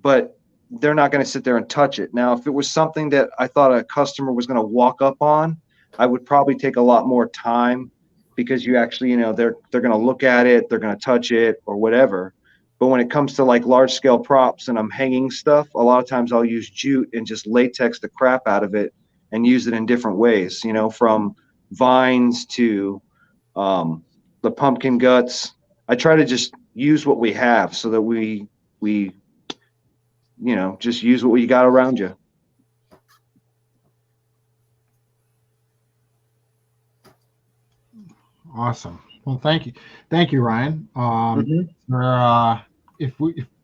But they're not going to sit there and touch it. Now, if it was something that I thought a customer was going to walk up on, I would probably take a lot more time because you actually, they're going to look at it, they're going to touch it or whatever. But when it comes to like large scale props and I'm hanging stuff, a lot of times I'll use jute and just latex the crap out of it and use it in different ways, from vines to the pumpkin guts. I try to just use what we have so that we just use what you got around you. Awesome. Well, thank you, Ryan. If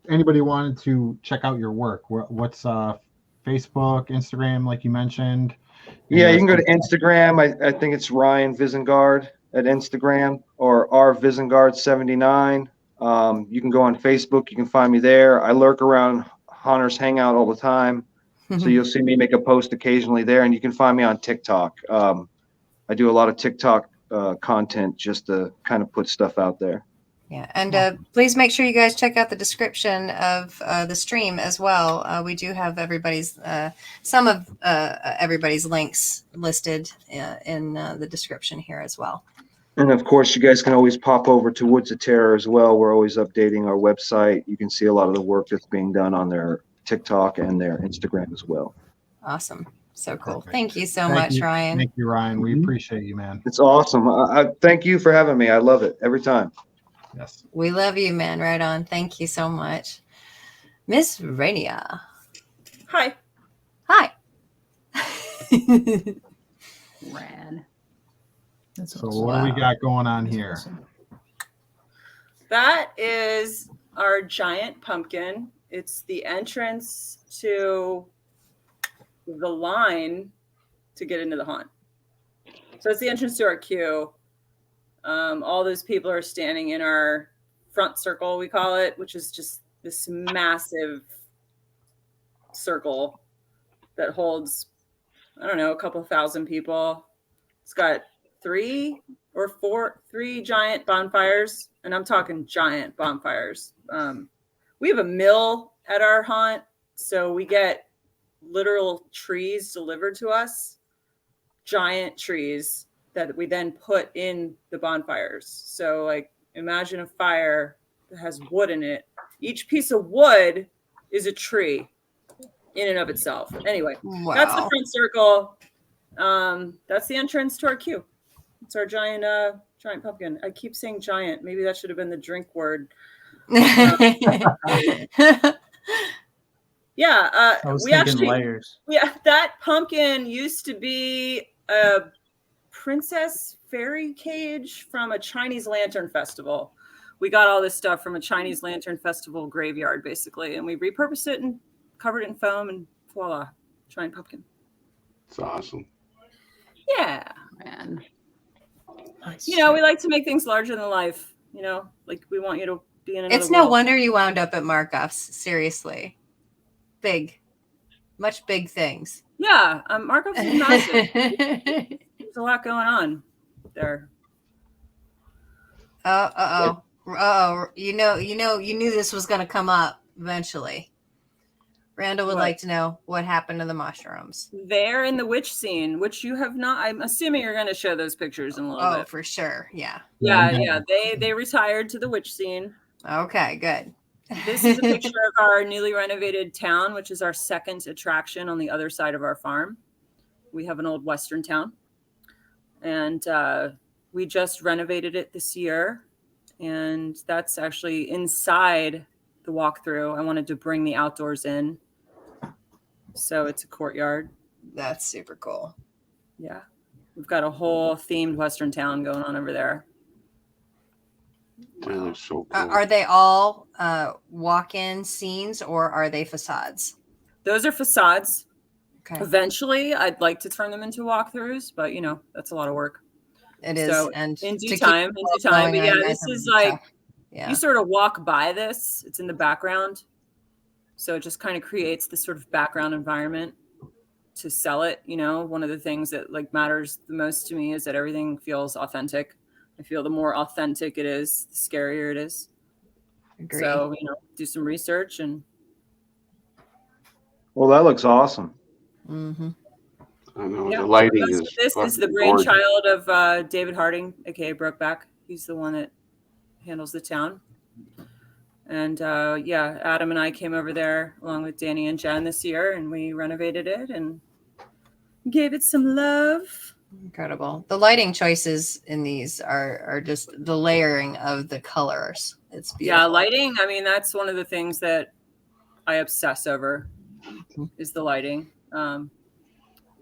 anybody wanted to check out your work, what's Facebook, Instagram, like you mentioned? Yeah, you can go to Instagram. I think it's Ryan Visingard at Instagram, or R Visingard 79. You can go on Facebook. You can find me there. I lurk around Haunters Hangout all the time. So you'll see me make a post occasionally there, and you can find me on TikTok. I do a lot of TikTok content just to kind of put stuff out there. Yeah, and please make sure you guys check out the description of the stream as well. We do have some of everybody's links listed in the description here as well. And of course, you guys can always pop over to Woods of Terror as well. We're always updating our website. You can see a lot of the work that's being done on their TikTok and their Instagram as well. Awesome. So cool. Perfect. Thank you so much, Ryan. Thank you, Ryan. We appreciate you, man. It's awesome. I thank you for having me. I love it every time. Yes. We love you, man. Right on. Thank you so much. Miss Rania. Hi. Hi. Rad. So what do we got going on here? That is our giant pumpkin. It's the entrance to the line to get into the haunt. So it's the entrance to our queue. All those people are standing in our front circle, we call it, which is just this massive circle that holds, I don't know, a couple thousand people. It's got three giant bonfires, and I'm talking giant bonfires. We have a mill at our haunt, so we get literal trees delivered to us, giant trees that we then put in the bonfires. So like imagine a fire that has wood in it. Each piece of wood is a tree in and of itself. Anyway, Wow. That's the front circle. That's the entrance to our queue. It's our giant pumpkin. I keep saying giant. Maybe that should have been the drink word. Yeah, I was thinking layers. Yeah, that pumpkin used to be a princess fairy cage from a Chinese lantern festival. We got all this stuff from a Chinese lantern festival graveyard, basically, and we repurposed it and covered it in foam, and voila, giant pumpkin. It's awesome. Yeah, Man. Nice. we like to make things larger than life. Like we want you to be in another It's no world. wonder you wound up at Markups. Seriously. Big. Much big things. Yeah, Markups is massive. There's a lot going on there. Uh-oh. You knew this was going to come up eventually. Randall would What? like to know what happened to the mushrooms. They're in the witch scene, which you have not. I'm assuming you're going to show those pictures in a little bit. For sure. Yeah. Yeah. They retired to the witch scene. Okay, good. This is a picture of our newly renovated town, which is our second attraction on the other side of our farm. We have an old Western town, and we just renovated it this year. And that's actually inside the walkthrough. I wanted to bring the outdoors in. So it's a courtyard. That's super cool. Yeah. We've got a whole themed Western town going on over there. That looks so cool. Are they all walk-in scenes or are they facades? Those are facades. Okay. Eventually, I'd like to turn them into walkthroughs, but that's a lot of work. It is. So And in to due keep time, it in all due time. flowing, But I yeah, imagine this is it'll be like, tough. Yeah. you sort of walk by this. It's in the background. So it just kind of creates this sort of background environment to sell it. One of the things that like matters the most to me is that everything feels authentic. I feel the more authentic it is, the scarier it is. Agree. So, do some research and. Well, that looks awesome. Mm-hmm. I know Yeah, the lighting is. This is the fucking gorgeous. brainchild of David Harding, aka Brokeback. He's the one that handles the town. And Adam and I came over there along with Danny and Jen this year, and we renovated it and gave it some love. Incredible. The lighting choices in these are just the layering of the colors. It's beautiful. Yeah, lighting. I mean, that's one of the things that I obsess over is the lighting.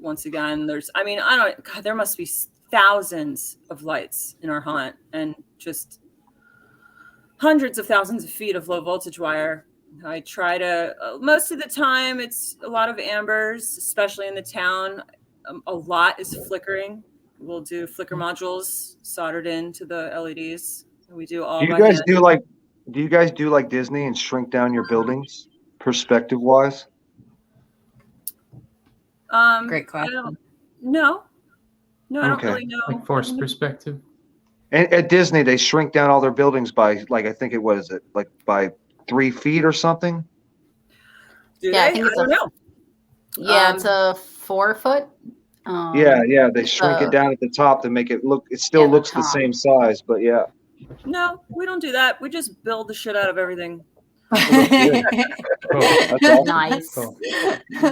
Once again, there must be thousands of lights in our haunt and just hundreds of thousands of feet of low voltage wire. I try to, most of the time, it's a lot of ambers, especially in the town. A lot is flickering. We'll do flicker modules soldered into the LEDs. And we do all. Do you guys do like Disney and shrink down your buildings perspective wise? Great question. No, I don't Okay. really know. Like forced perspective. And at Disney, they shrink down all their buildings by I think by 3 feet or something. Do Yeah, I they? think it's don't know. Yeah, it's a 4 foot. Yeah, they shrink it down at the top to make it look. It still the looks the top. same size, but yeah. No, we don't do that. We just build the shit out of everything. Cool. That's awesome. Nice. Cool.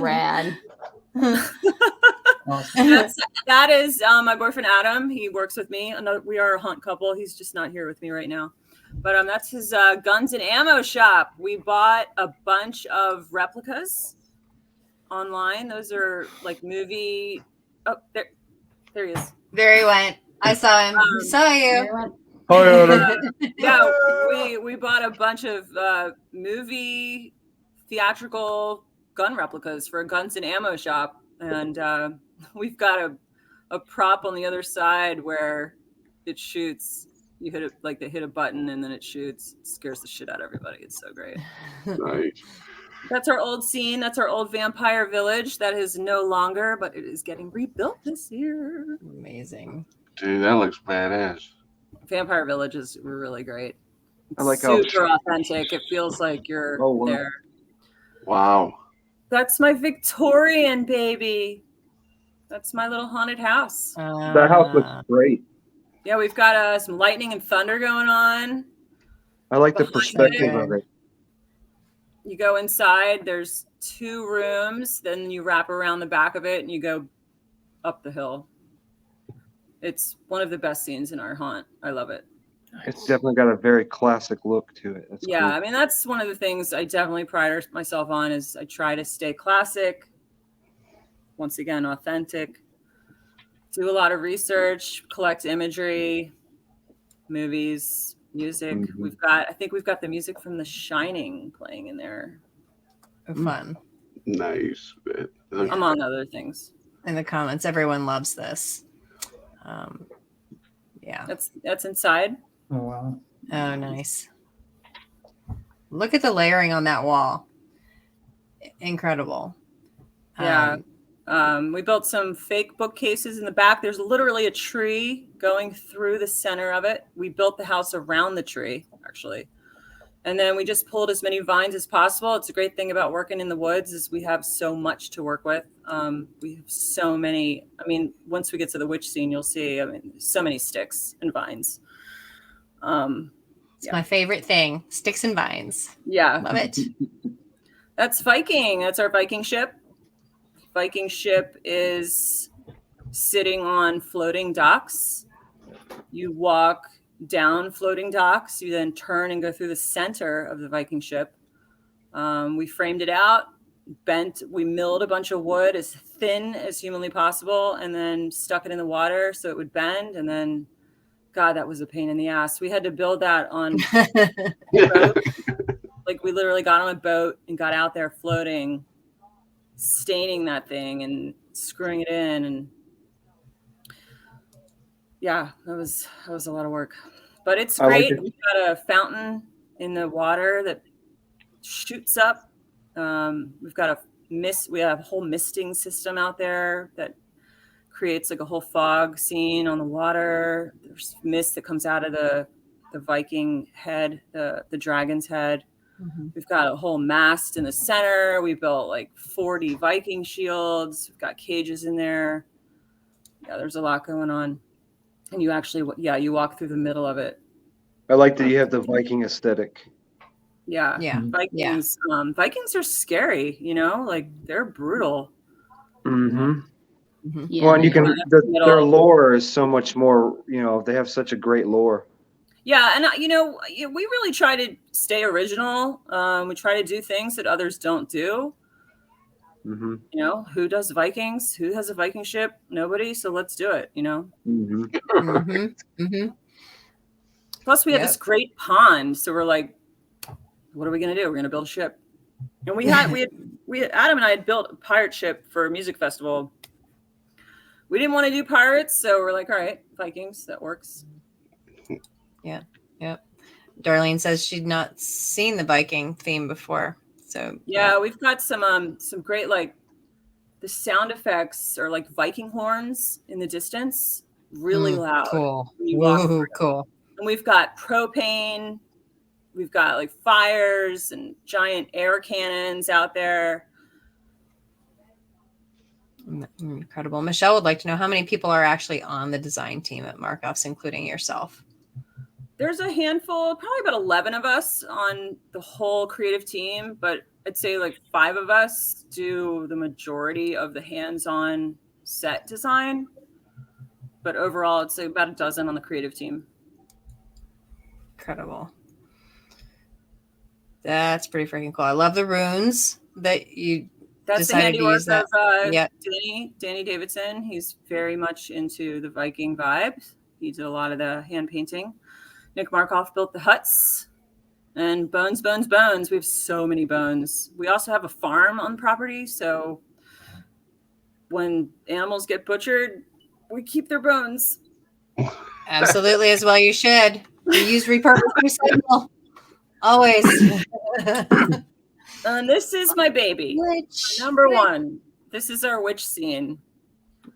Rad. Awesome. That is my boyfriend Adam. He works with me. We are a haunt couple. He's just not here with me right now. But that's his guns and ammo shop. We bought a bunch of replicas online. Those are like movie. Oh, there he is. There he went. I saw him. Saw you. Yeah, we bought a bunch of movie theatrical gun replicas for a guns and ammo shop, and we've got a prop on the other side where it shoots. You hit it like they hit a button and then it shoots. It scares the shit out of everybody. It's so great. Nice. That's our old scene. That's our old vampire village that is no longer, but it is getting rebuilt this year. Amazing. Dude, that looks badass. Vampire villages were really great. I like how super authentic. It feels like you're Oh, wow. there. Wow. That's my Victorian baby. That's my little haunted house. That house looks great. Yeah, we've got some lightning and thunder going on. I like the Behind perspective it. of it. You go inside, there's 2 rooms, then you wrap around the back of it and you go up the hill. It's one of the best scenes in our haunt. I love it. It's definitely got a very classic look to it. That's Yeah, cool. I mean, that's one of the things I definitely pride myself on is I try to stay classic. Once again, authentic. Do a lot of research, collect imagery, movies, music. Mhm. I think we've got the music from The Shining playing in there, Fun. Nice. among other things. In the comments, everyone loves this. Yeah. That's inside. Oh wow. Oh, nice. Look at the layering on that wall. Incredible. Yeah. We built some fake bookcases in the back. There's literally a tree going through the center of it. We built the house around the tree, actually. And then we just pulled as many vines as possible. It's a great thing about working in the woods is we have so much to work with. We have so many. I mean, once we get to the witch scene, you'll see, so many sticks and vines. It's my favorite thing. Sticks and vines. Yeah. Love it. That's Viking. That's our Viking ship. Viking ship is sitting on floating docks. You walk down floating docks. You then turn and go through the center of the Viking ship. We framed it out, we milled a bunch of wood as thin as humanly possible, and then stuck it in the water so it would bend. And then, God, that was a pain in the ass. We had to build that on boat. Like, we literally got on a boat and got out there floating, staining that thing and screwing it in. And yeah, that was a lot of work, but it's great. We've got a fountain in the water that shoots up. We've got we have a whole misting system out there that creates like a whole fog scene on the water. There's mist that comes out of the Viking head, the dragon's head. Mm-hmm. We've got a whole mast in the center. We built like 40 Viking shields. We've got cages in there. Yeah, there's a lot going on. And you actually, you walk through the middle of it. I like that you have the Viking aesthetic. Yeah. Vikings. Yeah. Vikings are scary, like they're brutal. Mm-hmm. Mm-hmm. Yeah. Well, and you can, their lore is so much more, they have such a great lore. Yeah. And, we really try to stay original. We try to do things that others don't do. Mm-hmm. Who does Vikings? Who has a Viking ship? Nobody. So let's do it, Mm-hmm. Mm-hmm. Mm-hmm. Plus, we have this great pond. So we're like, what are we going to do? We're going to build a ship. And we had Adam and I had built a pirate ship for a music festival. We didn't want to do pirates. So we're like, all right, Vikings, that works. Yeah. Yep. Darlene says she'd not seen the Viking theme before. So yeah, we've got some great, like, the sound effects are like Viking horns in the distance, really loud. Cool. Whoa, cool. And we've got propane. We've got like fires and giant air cannons out there. Incredible. Michelle would like to know how many people are actually on the design team at Markoff's, including yourself. There's a handful, probably about 11 of us on the whole creative team, but I'd say like 5 of us do the majority of the hands-on set design. But overall, it's about a dozen on the creative team. Incredible. That's pretty freaking cool. I love the runes that you decided to use. That's the handiwork of Danny Davidson. He's very much into the Viking vibes. He did a lot of the hand painting. Nick Markoff built the huts. And bones. We have so many bones. We also have a farm on the property. So when animals get butchered, we keep their bones. Absolutely, as well you should. We use repurpose recycle. Always. And this is my baby. Number 1. This is our witch scene.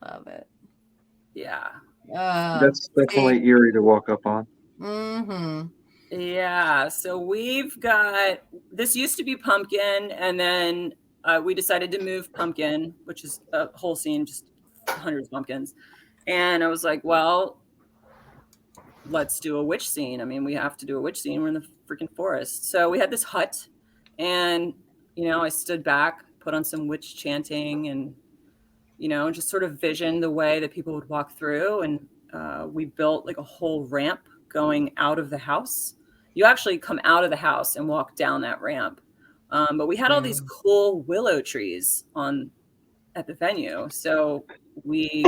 Love it. Yeah. That's definitely eerie to walk up on. Mm-hmm. Yeah. So we've got, this used to be Pumpkin, and then we decided to move Pumpkin, which is a whole scene, just hundreds of pumpkins. And I was like, well, let's do a witch scene. I mean, we have to do a witch scene. We're in the freaking forest. So we had this hut, and, I stood back, put on some witch chanting, and, just sort of visioned the way that people would walk through. And we built like a whole ramp going out of the house. You actually come out of the house and walk down that ramp. But we had all these cool willow trees at the venue. So we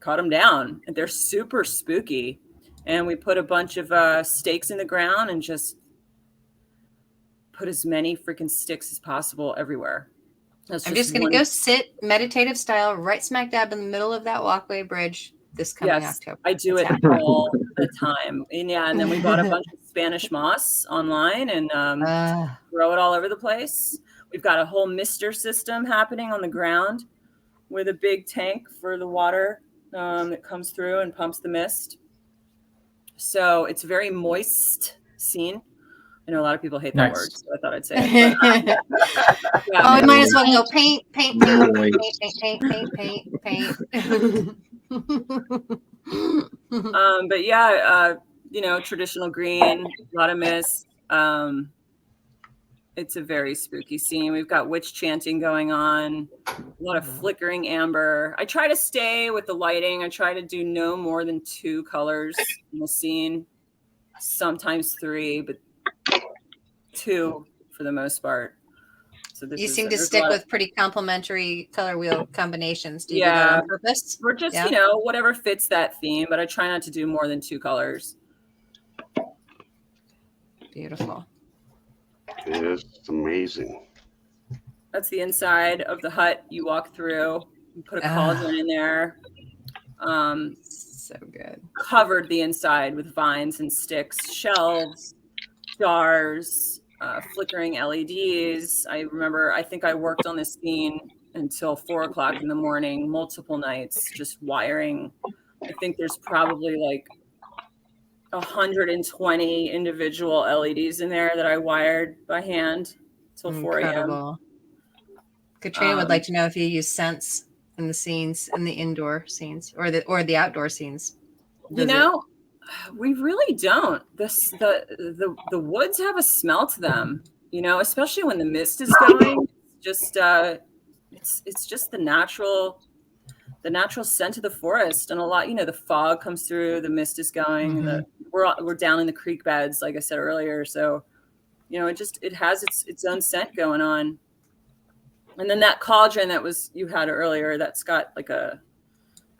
cut them down, and they're super spooky. And we put a bunch of stakes in the ground and just put as many freaking sticks as possible everywhere. I'm just going to go sit meditative style right smack dab in the middle of that walkway bridge this coming October. I do it all the time. And then we bought a bunch of Spanish moss online and throw it all over the place. We've got a whole mister system happening on the ground with a big tank for the water that comes through and pumps the mist. So it's a very moist scene. I know a lot of people hate that word, so I thought I'd say it. We might as well go paint. But yeah, traditional green, a lot of mist. It's a very spooky scene. We've got witch chanting going on, a lot of flickering amber. I try to stay with the lighting. I try to do no more than 2 colors in the scene, sometimes 3, but 2 for the most part. So You seem to stick with pretty complementary color wheel combinations. Do you do that on purpose? Or just, you know, whatever fits that theme, but I try not to do more than 2 colors. Beautiful. It's amazing. That's the inside of the hut you walk through. You put a cauldron in there. So good. Covered the inside with vines and sticks, shelves, jars, flickering LEDs. I remember, I think I worked on this scene until 4 o'clock in the morning, multiple nights, just wiring. I think there's probably like 120 individual LEDs in there that I wired by hand till 4 a.m. Incredible. Katrina would like to know if you use scents in the scenes, in the indoor scenes or the outdoor scenes. You know, we really don't. The woods have a smell to them, you know, especially when the mist is going. Just it's just the natural scent of the forest, and a lot, you know, the fog comes through, the mist is going, and we're down in the creek beds, like I said earlier. So, you know, it has its own scent going on. And then that cauldron that you had earlier, that's got like I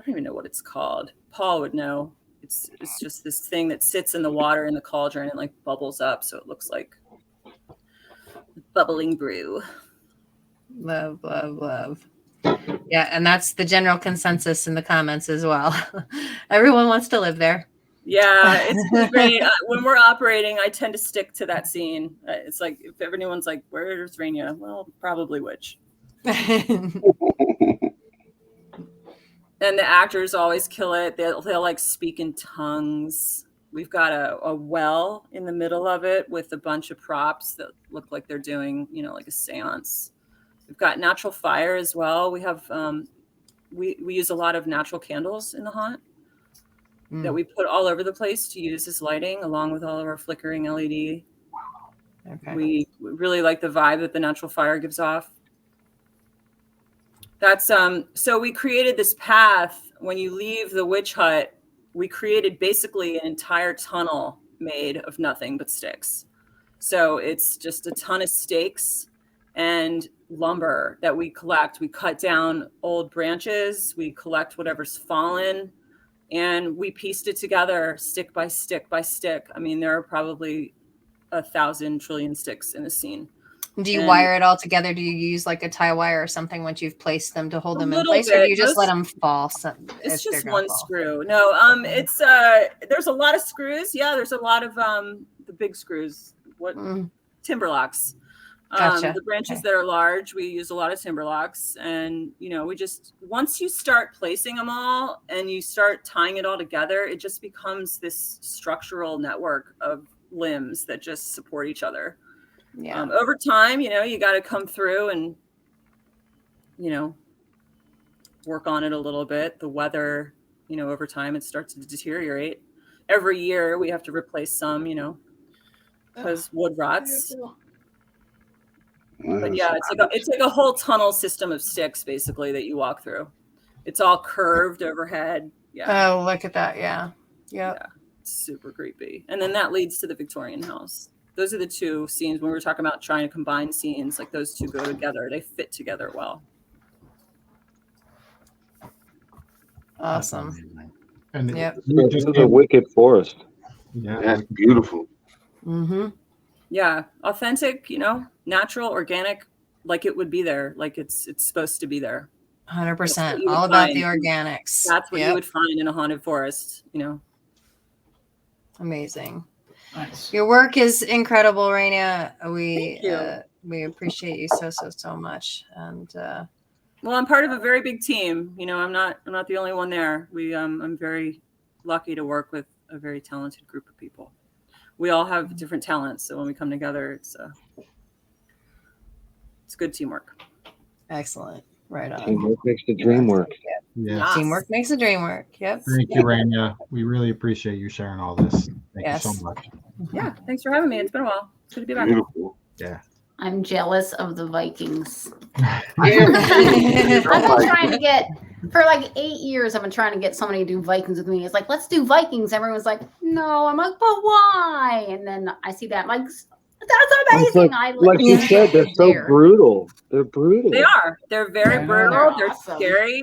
don't even know what it's called. Paul would know. It's just this thing that sits in the water in the cauldron and like bubbles up, so it looks like bubbling brew. Love, love, love. Yeah, and that's the general consensus in the comments as well. Everyone wants to live there. Yeah, it's great. When we're operating, I tend to stick to that scene. It's like if everyone's like, "Where's Rania?" Well, probably Witch. And the actors always kill it. They'll like speak in tongues. We've got a well in the middle of it with a bunch of props that look like they're doing, you know, like a seance. We've got natural fire as well. We have we use a lot of natural candles in the haunt that we put all over the place to use as lighting, along with all of our flickering LED. Okay. We really like the vibe that the natural fire gives off. That's so we created this path. When you leave the witch hut, we created basically an entire tunnel made of nothing but sticks. So it's just a ton of stakes and lumber that we collect. We cut down old branches, we collect whatever's fallen, and we pieced it together stick by stick by stick. I mean, there are probably 1,000 trillion sticks in the scene. Do you wire it all together? Do you use like a tie wire or something once you've placed them to hold them in place, or do you just let them fall? It's just one screw. No, it's there's a lot of screws. Yeah, there's a lot of the big screws. Timber locks. Gotcha. The branches that are large, we use a lot of timber locks, and you know, we just once you start placing them all and you start tying it all together, it just becomes this structural network of limbs that just support each other. Yeah. Over time, you know, you got to come through and, you know, work on it a little bit. The weather, you know, over time it starts to deteriorate. Every year we have to replace some, you know, because wood rots. But yeah, it's like a whole tunnel system of sticks basically that you walk through. It's all curved overhead. Yeah. Oh, look at that. Yeah. Yep. Yeah. It's super creepy. And then that leads to the Victorian house. Those are the two scenes when we were talking about trying to combine scenes, like those two go together. They fit together well. Awesome. And this is a wicked forest. Yeah, that's beautiful. Mm-hmm. Yeah, authentic, you know, natural, organic, like it would be there, like it's supposed to be there. 100%. All about the organics. That's what you would find in a haunted forest, you know. Amazing. Nice. Your work is incredible, Rania. We appreciate you so much. And well, I'm part of a very big team. You know, I'm not the only one there. I'm very lucky to work with a very talented group of people. We all have different talents, so when we come together, it's good teamwork. Excellent. Right on. Teamwork makes the dream work. Yeah. Yes. Teamwork makes the dream work. Yep. Thank you, Rania. We really appreciate you sharing all this. Thank you so much. Yeah, thanks for having me. It's been a while. Good to be back. Beautiful. Yeah. I'm jealous of the Vikings. I've I've been trying to get, for like 8 years, I've been trying to get somebody to do Vikings with me. It's like, let's do Vikings. Everyone's like, no. I'm like, but why? And then I see that. I'm like, That's amazing. Like you said, they're so brutal. They're brutal. They are. They're very brutal. They're They're awesome. scary.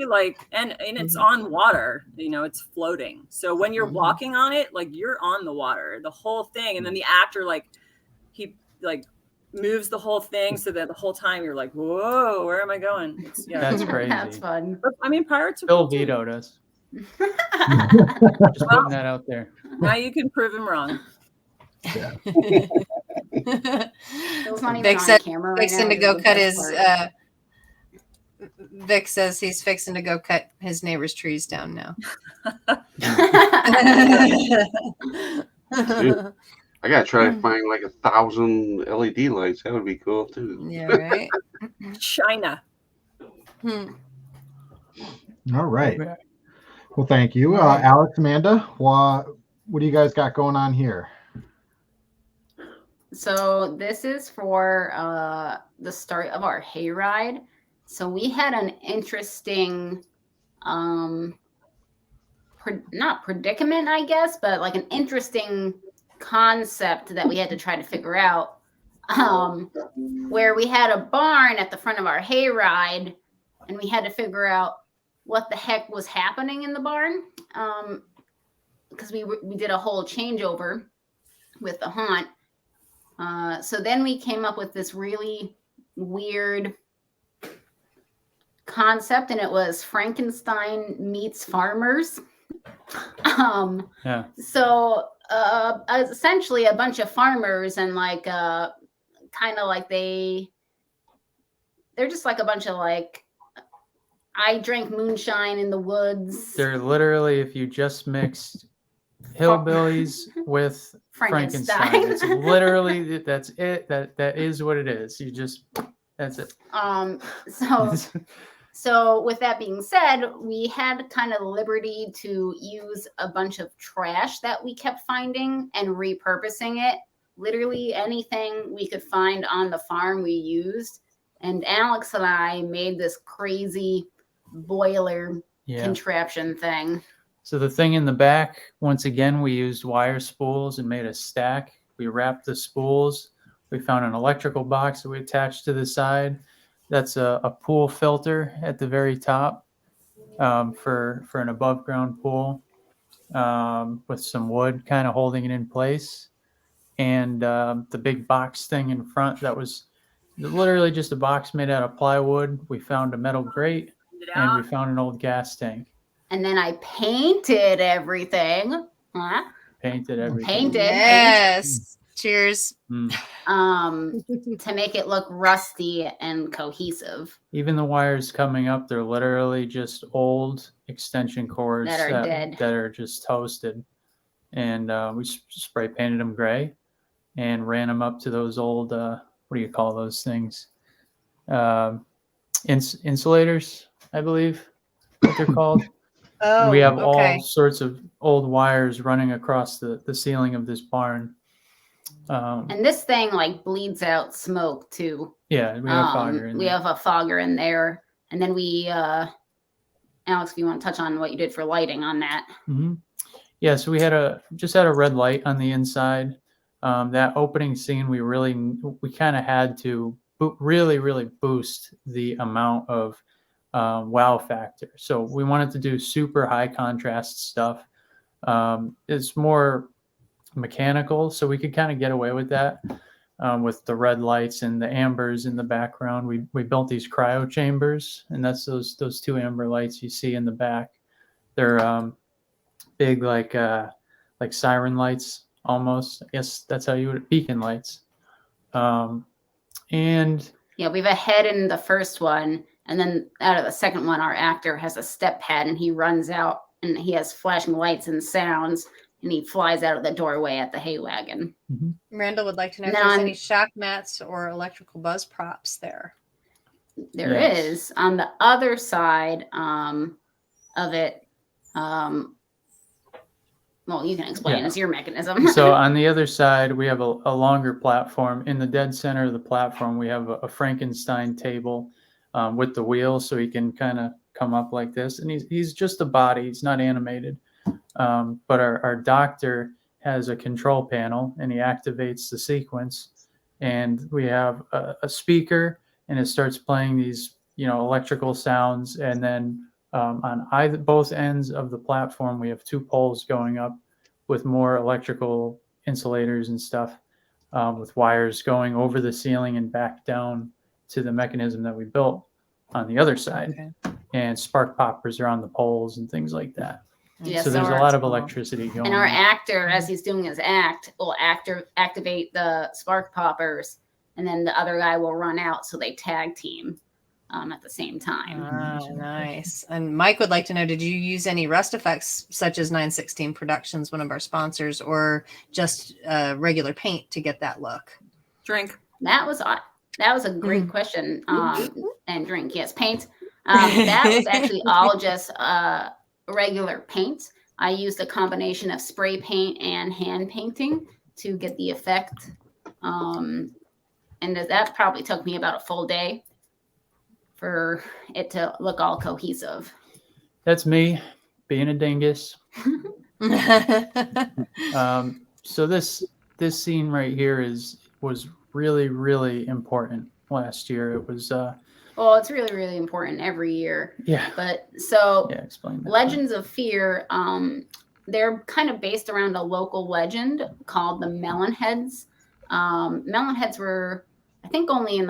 And it's on water. It's floating. So when you're walking on it, like you're on the water, the whole thing. And then the actor, he moves the whole thing so that the whole time you're like, whoa, where am I going? That's crazy. That's fun. But, pirates are Bill cool too. vetoed us. Just putting that out there. Now you can prove him wrong. Bill's not even Vic on said camera right fixing now. to go He's cut the his. best Vic says he's fixing to go cut his neighbor's trees down now. Dude, I gotta try to find like 1,000 LED lights. That would be cool too. Yeah, right. China. Hmm. All right. Well, thank you, Alex, Amanda. What do you guys got going on here? So this is for the start of our hayride. So we had an interesting, not predicament, I guess, but like an interesting concept that we had to try to figure out, where we had a barn at the front of our hayride, and we had to figure out what the heck was happening in the barn, because we did a whole changeover with the haunt. So then we came up with this really weird concept, and it was Frankenstein meets farmers. So essentially a bunch of farmers, and like kind of like they're just like a bunch of like, I drank moonshine in the woods. They're literally, if you just mixed hillbillies with Frankenstein. It's literally, that's it. That is what it is. That's it. So with that being said, we had kind of the liberty to use a bunch of trash that we kept finding and repurposing it. Literally anything we could find on the farm we used. And Alex and I made this crazy boiler contraption thing. So the thing in the back, once again, we used wire spools and made a stack. We wrapped the spools. We found an electrical box that we attached to the side. That's a pool filter at the very top for an above ground pool, with some wood kind of holding it in place. And the big box thing in front, that was literally just a box made out of plywood. We found a metal grate, and we found an old gas tank. And then I painted everything. Painted everything. Yes. Cheers. To make it look rusty and cohesive. Even the wires coming up, they're literally just old extension cords that are dead, that are just toasted. And we spray painted them gray and ran them up to those old, what do you call those things? Insulators, I believe, what they're called. Oh, we have all sorts of old wires running across the ceiling of this barn. And this thing like bleeds out smoke too. Yeah, we have fogger in there. We have a fogger in there. And then we, Alex, if you want to touch on what you did for lighting on that. Mm-hmm. Yeah, so we just had a red light on the inside. That opening scene, we kind of had to really boost the amount of wow factor. So we wanted to do super high contrast stuff. It's more mechanical, so we could kind of get away with that with the red lights and the ambers in the background. We built these cryo chambers, and that's those two amber lights you see in the back. They're big, like siren lights almost. I guess that's how you would, beacon lights. And yeah, we have a head in the first one, and then out of the second one, our actor has a step pad, and he runs out, and he has flashing lights and sounds, and he flies out of the doorway at the hay wagon. Mm-hmm. Randall would like to know if there's any shock mats or electrical buzz props there. There is. On the other side of it, well, you can explain. It's your mechanism. So on the other side, we have a longer platform. In the dead center of the platform, we have a Frankenstein table with the wheels, so he can kind of come up like this. And he's just a body. He's not animated. But our doctor has a control panel, and he activates the sequence. and we have a speaker, and it starts playing these, electrical sounds, and then on both ends of the platform, we have 2 poles going up with more electrical insulators and stuff, with wires going over the ceiling and back down to the mechanism that we built on the other side. Okay. And spark poppers are on the poles and things like that. Yeah, so there's a lot of electricity going and our on. actor, as he's doing his act, will activate the spark poppers, and then the other guy will run out, so they tag team at the same time. Oh, nice. And Mike would like to know, did you use any rust effects such as 916 Productions, one of our sponsors, or just regular paint to get that look? Drink. That was a great question. And drink, yes, paint. That was actually all just regular paint. I used a combination of spray paint and hand painting to get the effect. And that probably took me about a full day for it to look all cohesive. That's me being a dingus. So this scene right here was really, really important last year. It was well, it's really, really important every year. Yeah. But so explain that. Legends of Fear, they're kind of based around a local legend called the Melonheads. Melonheads were, I think, only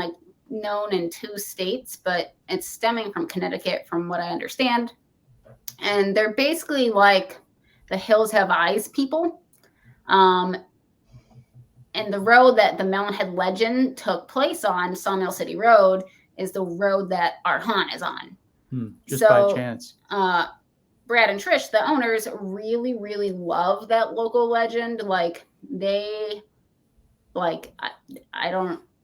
known in 2 states, but it's stemming from Connecticut, from what I understand. And they're basically like the Hills Have Eyes people. And the road that the Melonhead legend took place on, Sawmill City Road, is the road that our haunt is on. Just by chance. Brad and Trish, the owners, really, really love that local legend.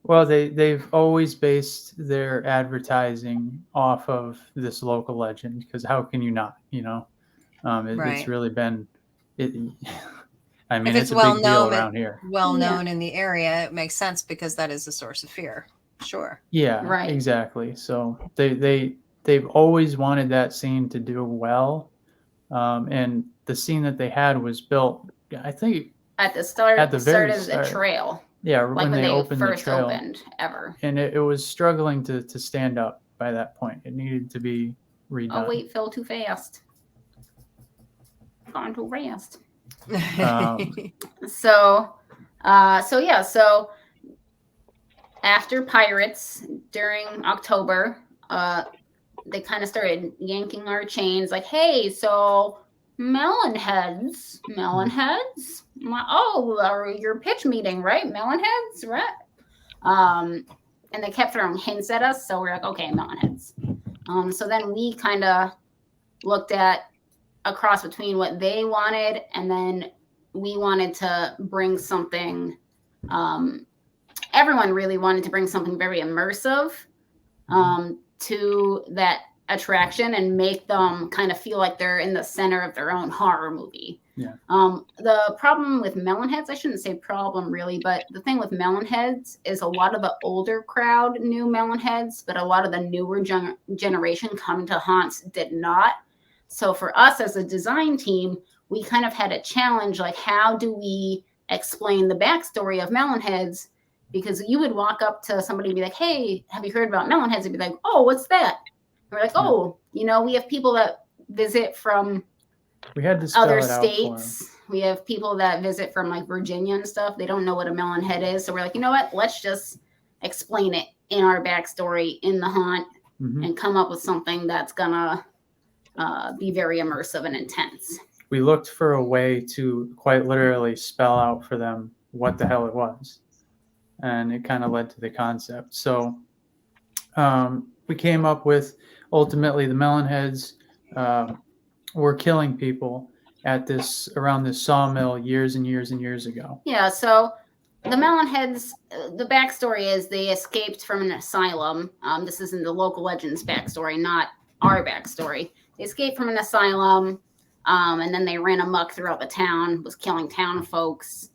Well, they've always based their advertising off of this local legend, because how can you not? It's really been it. I mean, it's a big deal around here. Well known in the area, it makes sense because that is a source of fear. Sure. Yeah. Right. Exactly. So they've always wanted that scene to do well, and the scene that they had was built, I think, at the start of start. the trail. Yeah, like when they opened first the trail, opened ever. And it was struggling to stand up by that point. It needed to be redone. Oh wait, fell too fast. Gone too fast. So after Pirates, during October, they kind of started yanking our chains, like, hey, so Melonheads. Your pitch meeting, right? Melonheads, right? And they kept throwing hints at us, so we're like, okay, Melonheads. So then we kind of looked at a cross between what they wanted, and then we wanted to bring something. Everyone really wanted to bring something very immersive to that attraction and make them kind of feel like they're in the center of their own horror movie. Yeah. The problem with Melonheads, I shouldn't say problem really, but the thing with Melonheads is a lot of the older crowd knew Melonheads, but a lot of the newer generation coming to haunts did not. So for us as a design team, we kind of had a challenge, like, how do we explain the backstory of Melonheads? Because you would walk up to somebody and be like, hey, have you heard about Melonheads? And be like, oh, what's that? And we're like, oh, we have people that visit from other states. We have people that visit from like Virginia and stuff. They don't know what a Melonhead is. So we're like, you know what? Let's just explain it in our backstory in the haunt and come up with something that's going to be very immersive and intense. We looked for a way to quite literally spell out for them what the hell it was. And it kind of led to the concept. So we came up with, ultimately, the Melonheads were killing people around this sawmill years and years and years ago. Yeah, so the Melonheads, the backstory is they escaped from an asylum. This is in the local legends backstory, not our backstory. They escaped from an asylum, and then they ran amok throughout the town, was killing town folks,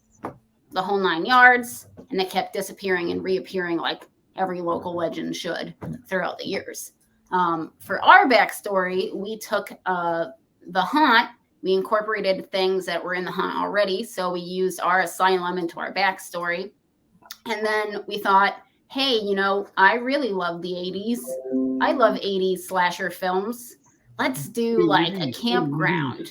the whole 9 yards, and they kept disappearing and reappearing like every local legend should throughout the years. For our backstory, we took the haunt, we incorporated things that were in the haunt already, so we used our asylum into our backstory. And then we thought, hey, I really love the 80s. I love 80s slasher films. Let's do like a campground.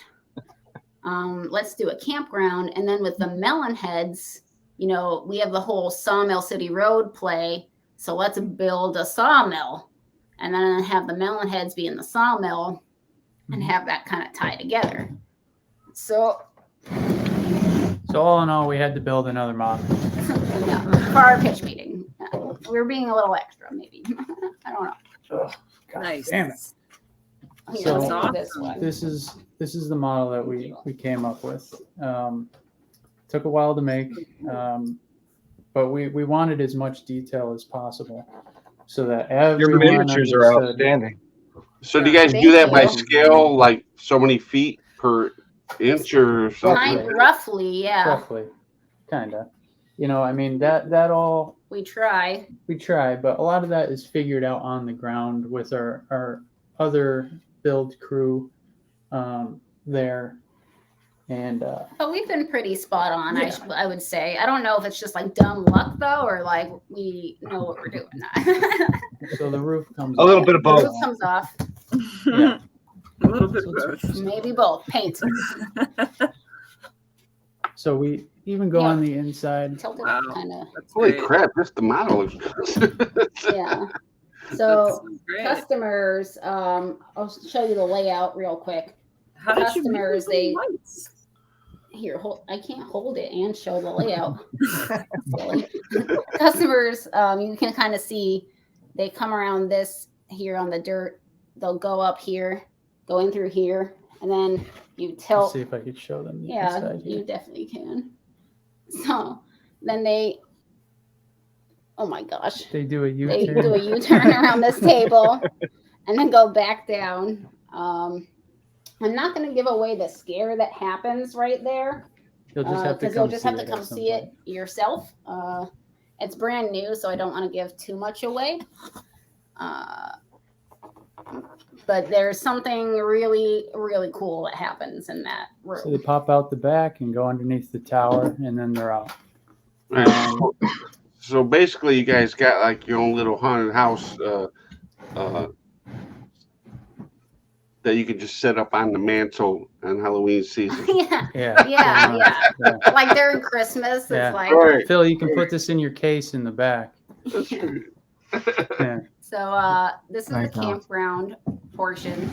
Let's do a campground. And then with the Melon Heads, we have the whole Sawmill City Road play. So let's build a sawmill and then have the Melon Heads be in the sawmill and have that kind of tie together. So all in all, we had to build another model. For our pitch meeting. We were being a little extra, maybe. I don't know. Oh, God Nice. damn it. So That's awesome. this one. This is the model that we came up with. Took a while to make, but we wanted as much detail as possible so that Your everyone miniatures are understood. outstanding. So do you guys Thank do that by you. scale, like so many feet per inch or something? Roughly, yeah. Roughly, kind of. I mean that all We try. but a lot of that is figured out on the ground with our other build crew there. And But we've been pretty spot on, Yeah. I would say. I don't know if it's just like dumb luck though, or like we know what we're doing. so the roof comes A little off. bit of The both. roof comes off. Yeah. A little bit of both. Maybe both. Paint. So we even go on the inside. Tilt it Wow. kind of. That's Holy great. crap! Just the model looks good. Yeah. That So sounds great. customers, I'll show you the layout real quick. How did you make customers, those they- lights? Here, I can't hold it and show the layout. Silly. Customers, you can kind of see they come around this here on the dirt. They'll go up here, go in through here, and then you Let's tilt. see if I could show them the Yeah, inside here. you definitely can. So then oh my gosh, They do a they U-turn. do a U-turn around this table and then go back down. I'm not going to give away the scare that happens right there You'll just have to because you'll come just see have to it come at some see point. it yourself. It's brand new, so I don't want to give too much away. But there's something really, really cool that happens in that room. So they pop out the back and go underneath the tower, and then they're out. Right. So basically, you guys got like your own little haunted house that you can just set up on the mantle on Halloween season. Yeah, Yeah. yeah, pretty yeah. much, yeah. Like during Christmas, Yeah. it's like Right. Phil, you can put this in your case in the back. That's true. Yeah. so. This is the Thank you. campground portion.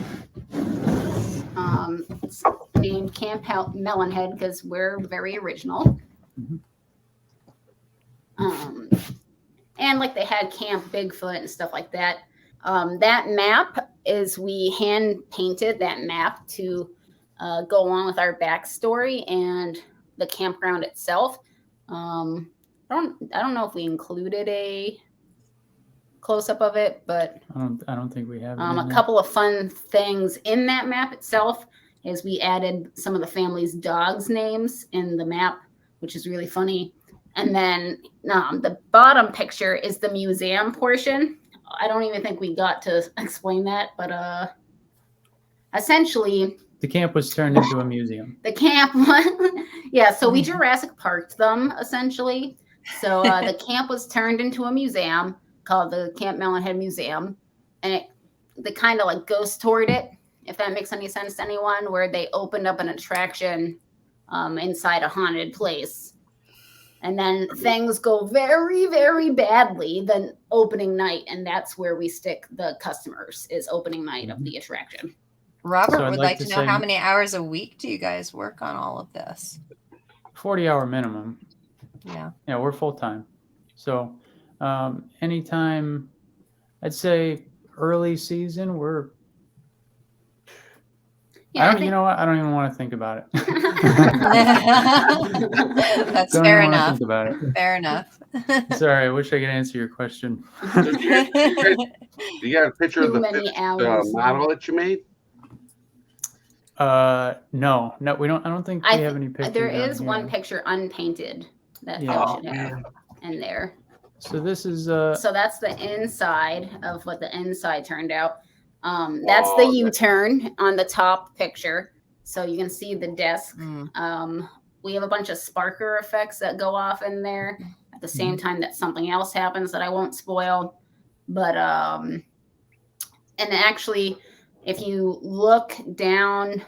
It's named Camp Melonhead because we're very original. Mhm. And like they had Camp Bigfoot and stuff like that. That map is we hand painted that map to go along with our backstory and the campground itself. I don't know if we included a close up of it, but I don't think we have it in a there. couple of fun things in that map itself is we added some of the family's dogs' names in the map, which is really funny. And then the bottom picture is the museum portion. I don't even think we got to explain that, but essentially The camp was turned into a museum. the camp yeah, so we Jurassic Parked them essentially. So the camp was turned into a museum called the Camp Melonhead Museum, and they kind of like ghost toured it, if that makes any sense to anyone, where they opened up an attraction inside a haunted place. And then things go very, very badly the opening night, and that's where we stick the customers is opening night of the attraction. Robert So I'd would like like to to know say- how many hours a week do you guys work on all of this? 40-hour minimum. Yeah. Yeah, we're full time. So anytime, I'd say early season, we're. Yeah, I you know what? I don't even want to think about it. That's Don't fair even wanna enough. think about it. Fair enough. Sorry, I wish I could answer your question. You got a picture of Too the many finished, hours. model that you made? No, we don't. I don't think we have any pictures. There on is here. one picture unpainted that Yeah. Phil should have in there. So this is So that's the inside of what the inside turned out. That's the U-turn on the top picture. So you can see the desk. Mm. We have a bunch of sparker effects that go off in there. the same time that something else happens that I won't spoil. But and actually, if you look down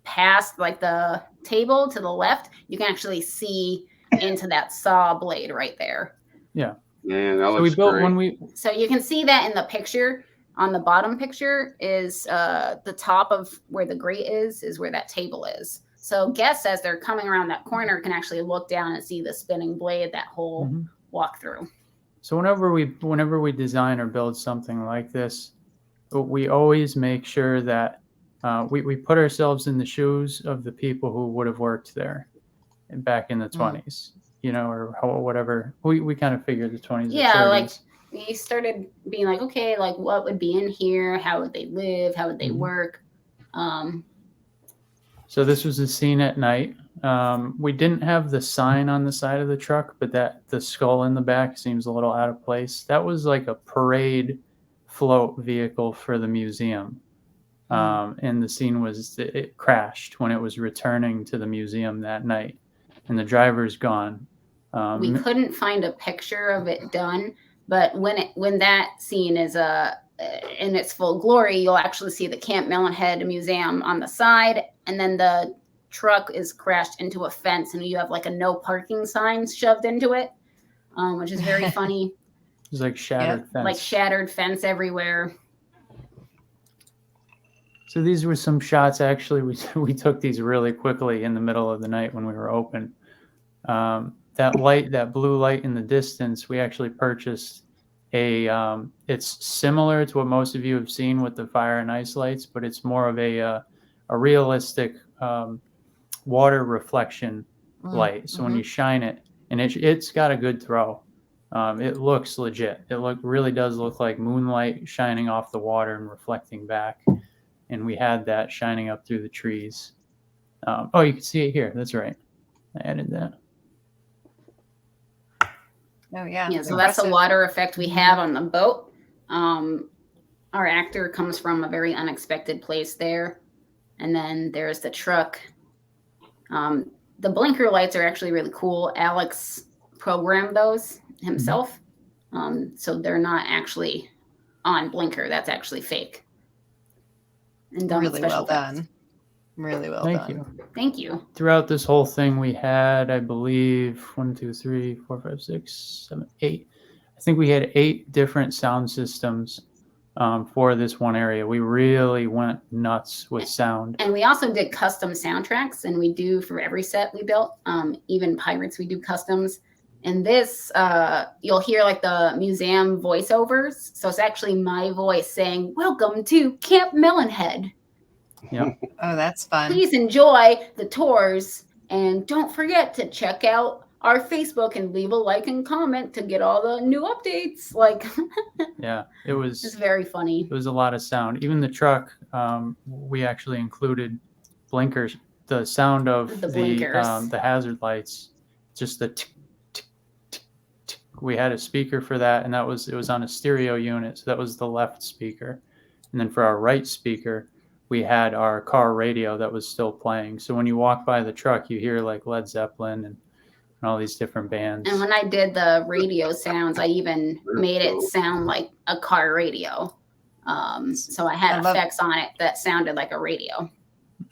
past like the table to the left, you can actually see into that saw blade right there. Yeah. Man, that So we looks built great. So you can see that in the picture. On the bottom picture is the top of where the grate is where that table is. So guests, as they're coming around that corner, can actually look down and see the spinning blade, that whole walkthrough. So whenever we design or build something like this, we always make sure that we put ourselves in the shoes of the people who would have worked there back in the 20s, you know, or whatever. We kind of figured the 20s. Yeah, or 30s. like we started being like, okay, like what would be in here? How would they live? How would they work? So this was a scene at night. We didn't have the sign on the side of the truck, but the skull in the back seems a little out of place. That was like a parade float vehicle for the museum. And the scene it crashed when it was returning to the museum that night, and the driver's gone. We couldn't find a picture of it done, but when that scene is in its full glory, you'll actually see the Camp Melonhead Museum on the side, and then the truck is crashed into a fence, and you have like a no parking sign shoved into it, which is very funny. It's like shattered fence. Like shattered fence everywhere. So these were some shots. Actually, we took these really quickly in the middle of the night when we were open. That blue light in the distance, we actually purchased it's similar to what most of you have seen with the fire and ice lights, but it's more of a realistic water reflection light. So when you shine it, and it's got a good throw. It looks legit. It really does look like moonlight shining off the water and reflecting back. And we had that shining up through the trees. Oh, you can see it here. That's right. I added that. Oh, yeah. Yeah, so that's a water effect we have on the boat. Our actor comes from a very unexpected place there. And then there's the truck. The blinker lights are actually really cool. Alex programmed those himself. So they're not actually on blinker. That's actually fake. And done Really well effects. done. Really well done. Thank you. Throughout this whole thing, we had, I believe, 1, 2, 3, 4, 5, 6, 7, 8. I think we had 8 different sound systems for this one area. We really went nuts with sound. And we also did custom soundtracks, and we do for every set we built. Even Pirates, we do customs. And this, you'll hear like the museum voiceovers. So it's actually my voice saying, "Welcome to Camp Melonhead." Yep. Oh, that's fun. Please enjoy the tours, and don't forget to check out our Facebook and leave a like and comment to get all the new updates. Like, yeah, it's very funny. It was a lot of sound. Even the truck, we actually included blinkers. The sound of the hazard lights, just the tick, tick, tick, tick. We had a speaker for that, and it was on a stereo unit, so that was the left speaker. And then for our right speaker, we had our car radio that was still playing. So when you walk by the truck, you hear like Led Zeppelin and all these different bands. And when I did the radio sounds, I even made it sound like a car radio. So I had effects on it that sounded like a radio.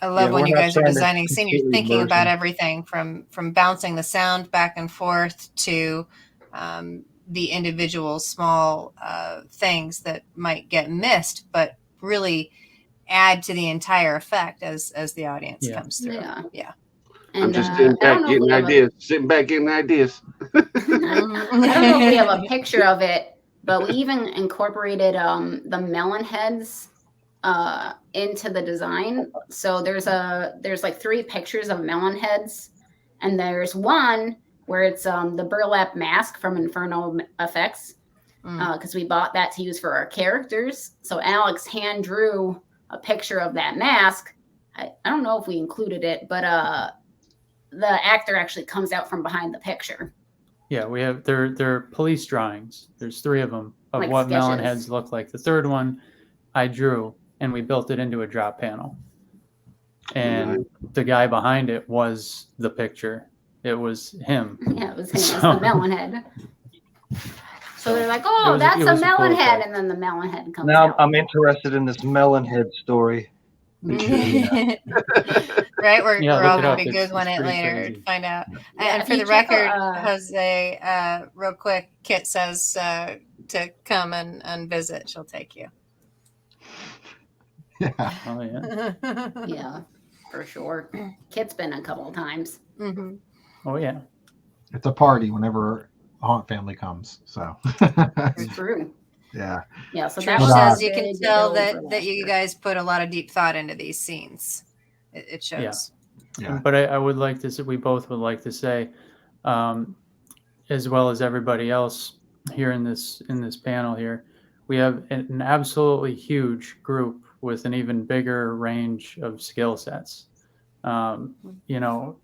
I love when you guys are designing a scene, you're thinking about everything from bouncing the sound back and forth to the individual small things that might get missed, but really add to the entire effect as the audience comes through. Yeah. And, I'm just sitting back getting ideas. I don't know if we have a picture of it, but we even incorporated the melon heads into the design. So there's like 3 pictures of melon heads, and there's one where it's the burlap mask from Inferno Effects, because we bought that to use for our characters. So Alex hand drew a picture of that mask. I don't know if we included it, but the actor actually comes out from behind the picture. Yeah, we have they're police drawings. There's 3 of them of like what sketches. melon heads look like. The third one I drew, and we built it into a drop panel. And the guy behind it was the picture it was him. Yeah, it was him. It was the melon head. So they're like, "Oh, it that's a was melon cool head," effect. and then the melon head comes Now out. I'm interested in this melon head story. Right? We're Yeah, all look it going up. to be It's Googling it pretty later crazy. to find out. Yeah, And if for you the check record, out, Jose, real quick, Kit says to come and visit. She'll take you. Yeah. Oh yeah. yeah, for sure. Kit's been a couple of times. Mm-hmm. Oh yeah. It's a party whenever the Haunt family comes. So It's true. yeah. Yeah, so that Trish was says a you can big tell build for that last you year. guys put a lot of deep thought into these scenes. It shows. Yeah. But I would like to say, we both would like to say, as well as everybody else here in this panel here, we have an absolutely huge group with an even bigger range of skill sets. You know,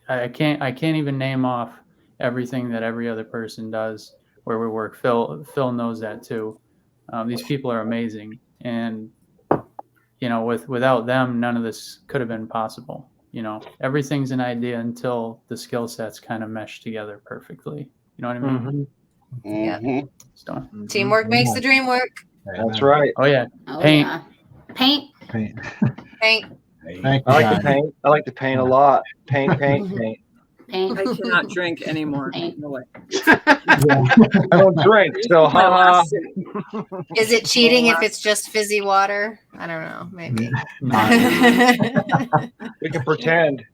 I can't even name off everything that every other person does where we work. Phil knows that too. These people are amazing, and you know, without them, none of this could have been possible. You know, everything's an idea until the skill sets kind of mesh together perfectly. You know what I mean? Mhm. So, Teamwork makes the dream work. That's right. oh yeah, Oh, paint. yeah. Paint. Paint. Paint. Thank I you, like to guys. paint. I like to paint a lot. Paint. Paint. I cannot drink anymore. Paint. No way. I don't drink, so My haha. last sip. Is it cheating if it's just fizzy water? I don't know. Maybe. We can pretend.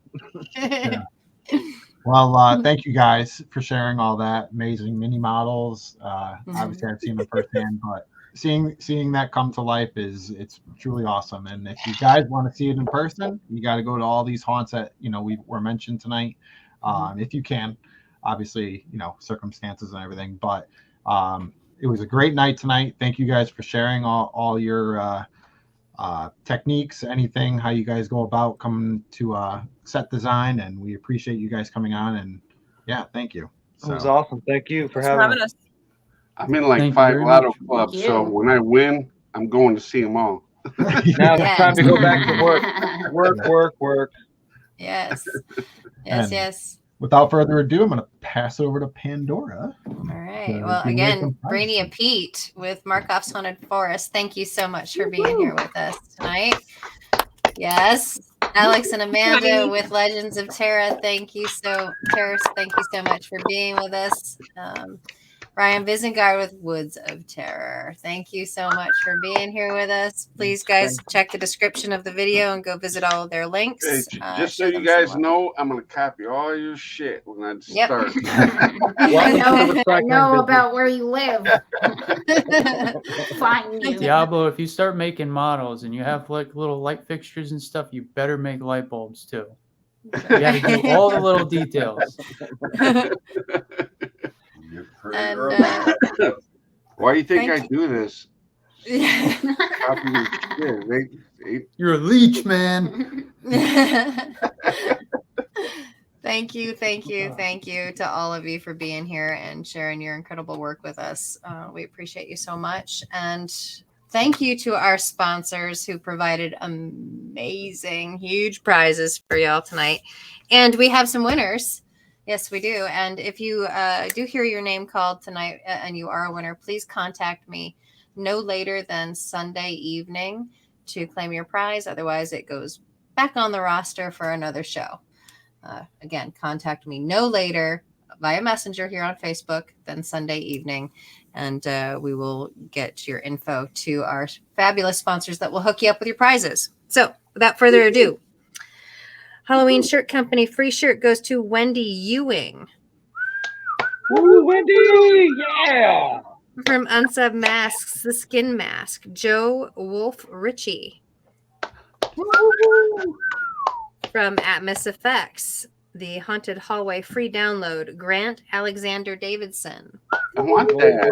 Well, thank you guys for sharing all that amazing mini models. Obviously, I've seen them firsthand, but seeing that come to life it's truly awesome. And if you guys want to see it in person, you got to go to all these haunts that we were mentioned tonight, if you can. Obviously, circumstances and everything, but it was a great night tonight. Thank you guys for sharing all your techniques, anything, how you guys go about coming to set design, and we appreciate you guys coming on. And yeah, thank you. It was awesome. Thank you for Thanks for having us. I'm in like Thank you 5 very lotto much. clubs, Thank so you. when I win, I'm going to see them all. Now it's time to go back to work. Yes. And Yes. without further ado, I'm going to pass over to Pandora. All right. So Well, if you make again, them fun. Rania Peet with Markoff's Haunted Forest. Thank you so much for being here with us tonight. Yes. Alex and Amanda with Legends of Terra. Thank you so much for being with us. Ryan Visingard with Woods of Terror. Thank you so much for being here with us. Please, guys, check the description of the video and go visit all of their links. Hey, just so show you them some guys love. know, I'm going to copy all your shit when I Yep. start. I know about where you live. Find you. Diablo, if you start making models and you have like little light fixtures and stuff, you better make light bulbs too. You got to do all the little details. And, Why do you think thank I do this? Copy your shit. You're a leech, man. Thank you to all of you for being here and sharing your incredible work with us. We appreciate you so much. And thank you to our sponsors who provided amazing, huge prizes for y'all tonight. And we have some winners. Yes, we do. And if you do hear your name called tonight and you are a winner, please contact me no later than Sunday evening to claim your prize. Otherwise, it goes back on the roster for another show. Again, contact me no later via Messenger here on Facebook than Sunday evening, and we will get your info to our fabulous sponsors that will hook you up with your prizes. So, without further ado, Halloween Shirt Company free shirt goes to Wendy Ewing. Woo, Wendy! Yeah! From Unsub Masks, the Skin Mask, Joe Wolf Ritchie. From Atmos Effects, the Haunted Hallway free download, Grant Alexander Davidson. I want that.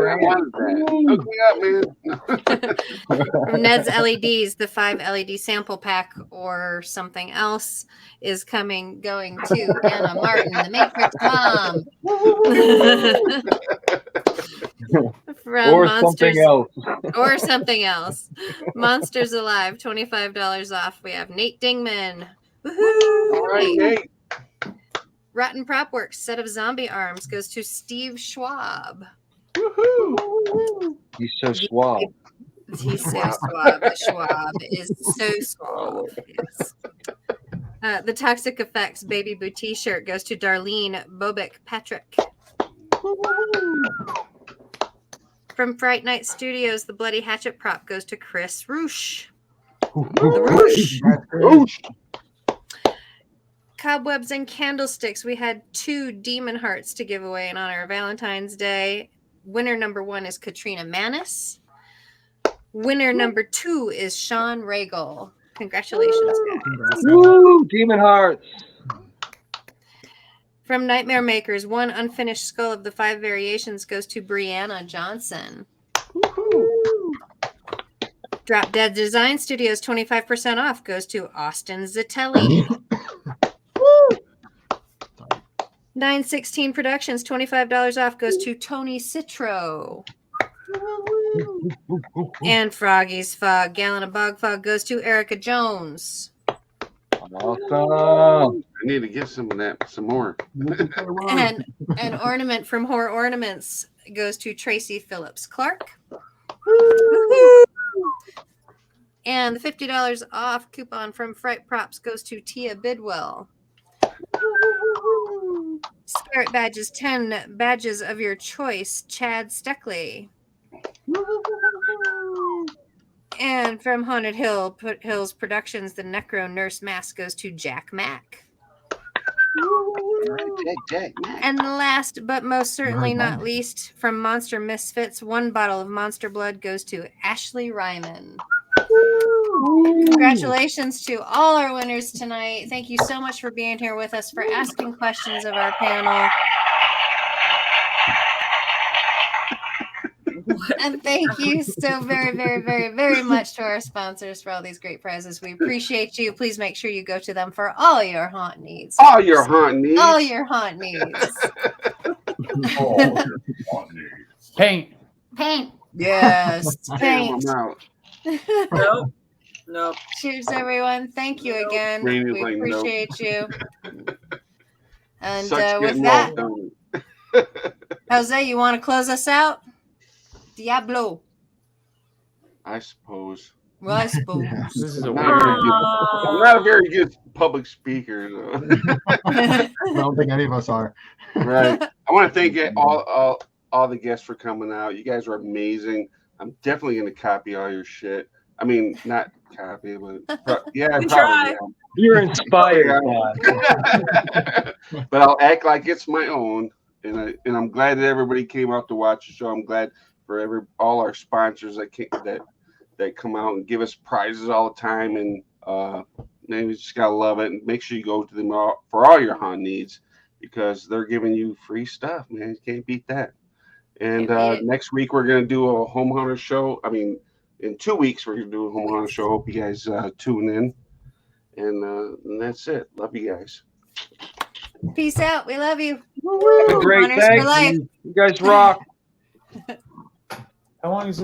Hook me up, man. From Ned's LEDs, the 5 LED sample pack or something else is going to Anna Martin, the Matrix Mom. From Or Monsters, something else. Or something else. Monsters Alive, $25 off. We have Nate Dingman. Woohoo! All right, Nate. Rotten Prop Works set of zombie arms goes to Steve Schwab. Woohoo! He's so suave. He's so suave. Schwab is so suave. Yes. The Toxic Effects Baby Boo t-shirt goes to Darlene Bobick Patrick. From Fright Night Studios, the Bloody Hatchet prop goes to Chris Roosh. The Roosh. Cobwebs and Candlesticks. We had 2 Demon Hearts to give away in honor of Valentine's Day. Winner number 1 is Katrina Manis. Winner number 2 is Sean Regal. Congratulations, guys. Woo! Demon Hearts. From Nightmare Makers, 1 unfinished Skull of the 5 Variations goes to Brianna Johnson. Drop Dead Design Studios 25% off goes to Austin Zitelli. 916 Productions $25 off goes to Tony Citro. And Froggy's Fog Gallon of Bog Fog goes to Erica Jones. Awesome. I need to get some of that, some more. And an ornament from Horror Ornaments goes to Tracy Phillips Clark. And the $50 off coupon from Fright Props goes to Tia Bidwell. Spirit Badges 10 badges of your choice, Chad Steckley. And from Haunted Hills Productions, the Necro Nurse mask goes to Jack Mack. Jack. And last but most certainly not least, from Monster Misfits, 1 bottle of Monster Blood goes to Ashley Ryman. Congratulations to all our winners tonight. Thank you so much for being here with us, for asking questions of our panel. And thank you so very, very, very, very much to our sponsors for all these great prizes. We appreciate you. Please make sure you go to them for all your haunt needs. All your haunt needs. All your haunt needs. Paint. Paint. Yes. Damn, Paint. I'm out. Nope. Cheers, everyone. Thank you again. Rain is We like, nope. appreciate you. And Sucks with getting that, lost, don't it? Jose, you want to close us out? Diablo. I suppose. Well, I suppose. This is a I'm weird. not a very good public speaker. Though. I don't think any of us are. Right. I want to thank all the guests for coming out. You guys are amazing. I'm definitely going to copy all your shit. I mean, not copy, but yeah, We probably. try. You're inspired. But I'll act like it's my own, and I'm glad that everybody came out to watch the show. I'm glad for all our sponsors that come out and give us prizes all the time, and man, we just gotta love it. And make sure you go to them for all your haunt needs, because they're giving you free stuff, man. You can't beat that. And next week we're gonna do a home hunter show. I mean, in 2 weeks we're gonna do a home hunter show. Hope you guys tune in. And that's it. Love you guys. Peace out. We love you. Have a great Hunters for life. day. You guys rock. How long is